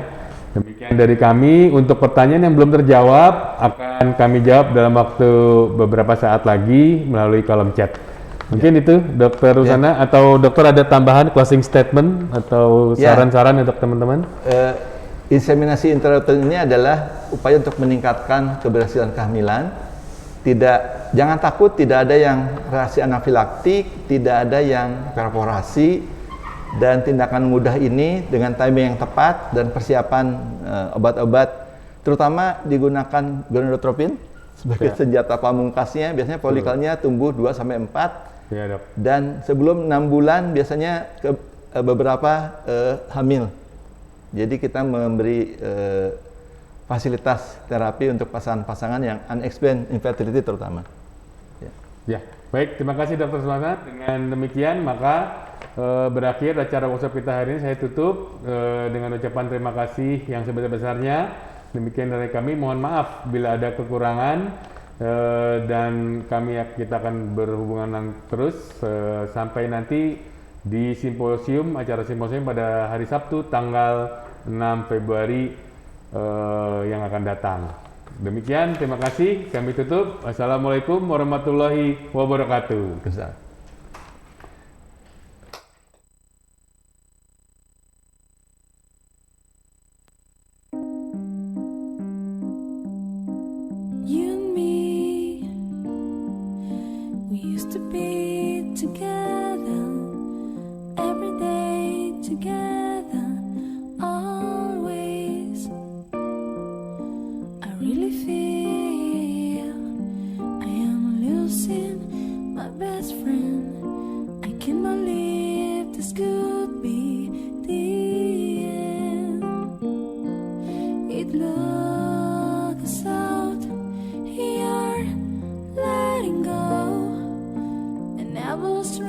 Demikian dari kami. Untuk pertanyaan yang belum terjawab akan kami jawab dalam waktu beberapa saat lagi melalui kolom chat. Mungkin itu Dokter Suswana atau Dokter ada tambahan closing statement atau saran-saran untuk teman-teman? inseminasi intrauterin ini adalah upaya untuk meningkatkan keberhasilan kehamilan. Jangan takut, tidak ada yang reaksi anafilaktik, tidak ada yang perforasi, dan tindakan mudah ini dengan timing yang tepat dan persiapan obat-obat, terutama digunakan gonadotropin sebagai senjata pamungkasnya. Biasanya folikelnya tumbuh 2-4, Ya, Dok. dan sebelum 6 bulan biasanya beberapa hamil. Jadi kita memberi fasilitas terapi untuk pasangan-pasangan yang unexplained infertility terutama. Ya, baik. Terima kasih Dr. Suwana. Dengan demikian maka berakhir acara workshop kita hari ini. Saya tutup dengan ucapan terima kasih yang sebesar-besarnya. Demikian dari kami. Mohon maaf bila ada kekurangan dan kita akan berhubungan terus sampai nanti di acara simposium pada hari Sabtu tanggal 6 Februari yang akan datang. Demikian, terima kasih. Kami tutup. Assalamualaikum warahmatullahi wabarakatuh. You and me, we used to be together, every day together, always. I really feel I am losing my best friend. I can't believe this could be the end. It looks out, you're letting go, and I was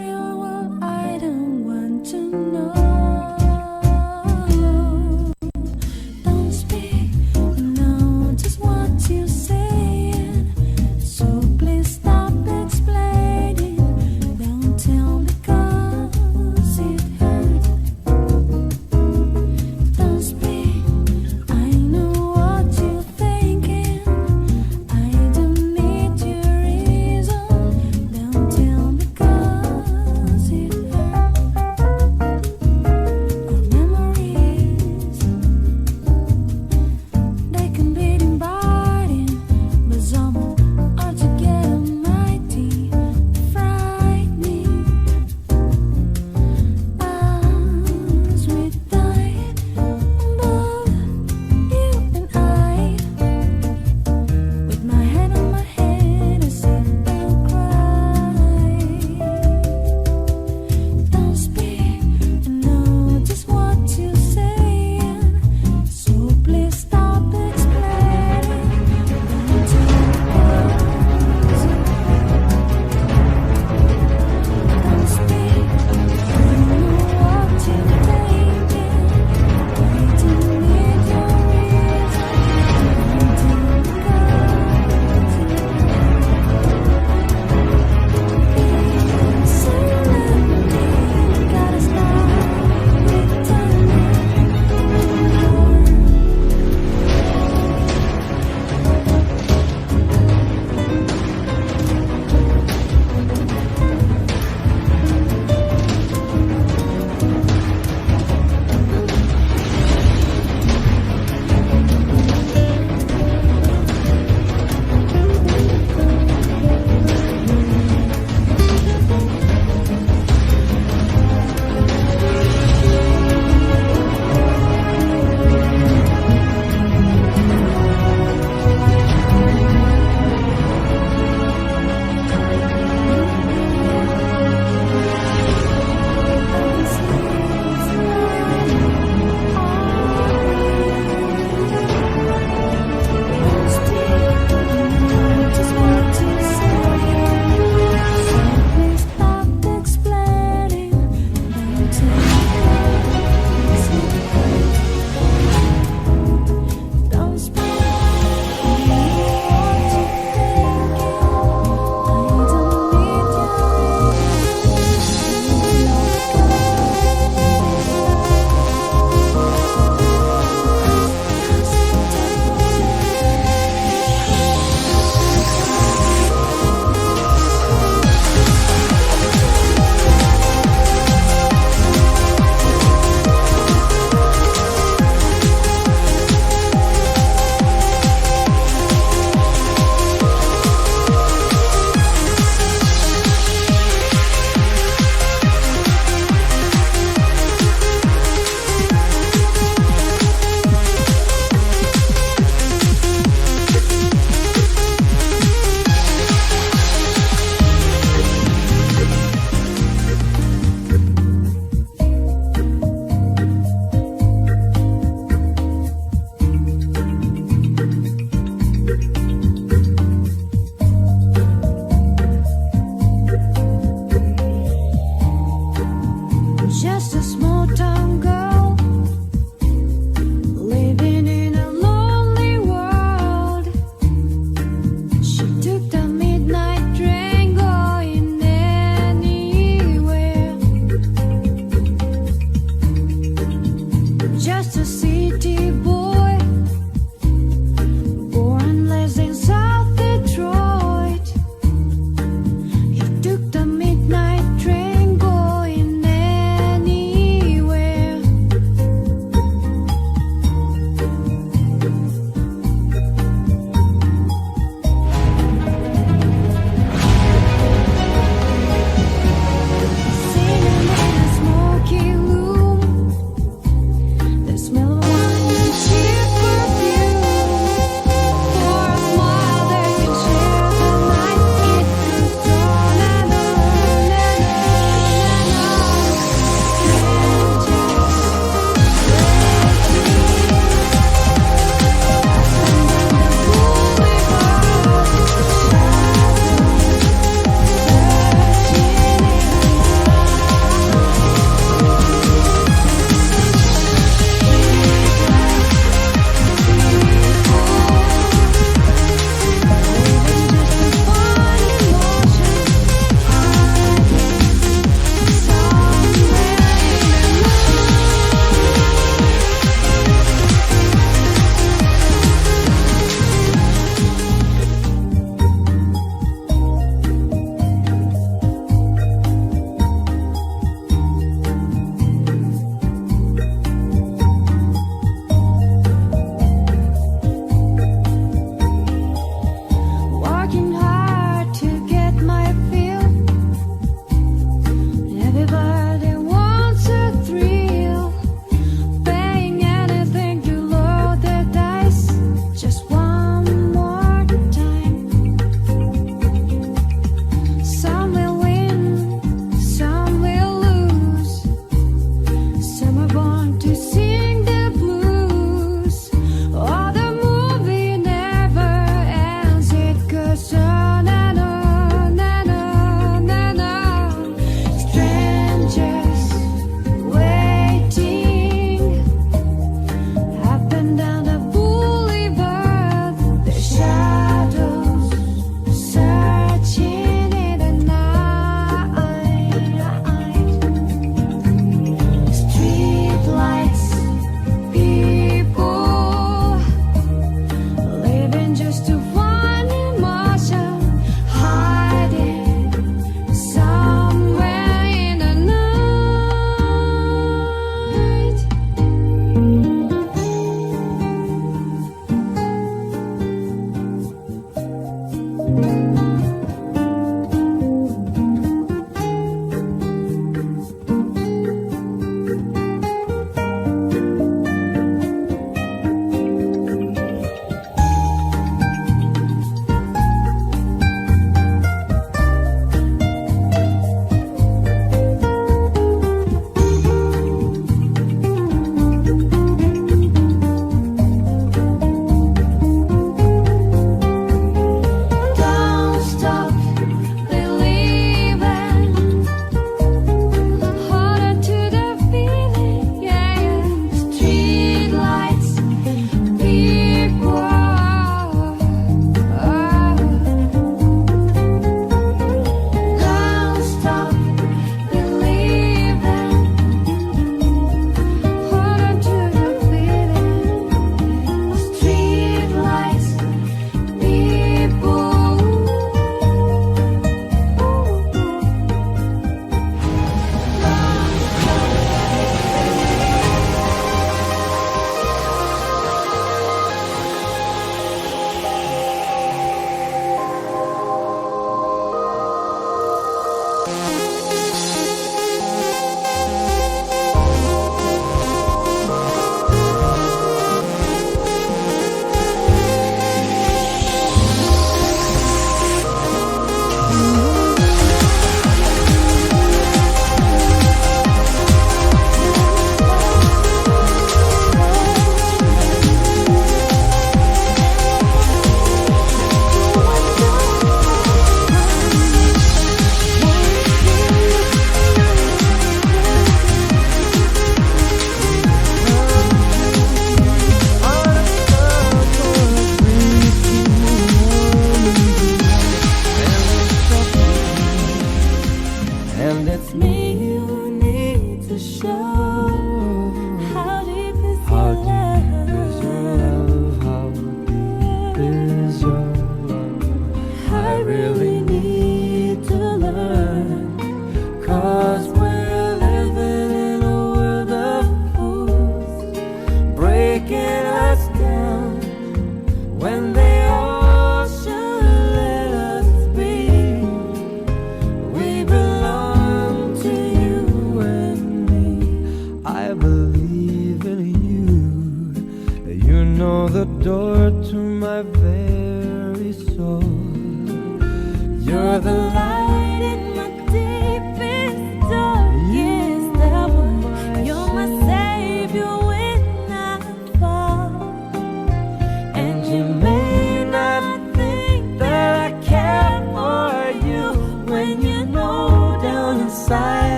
and it's me you need to show.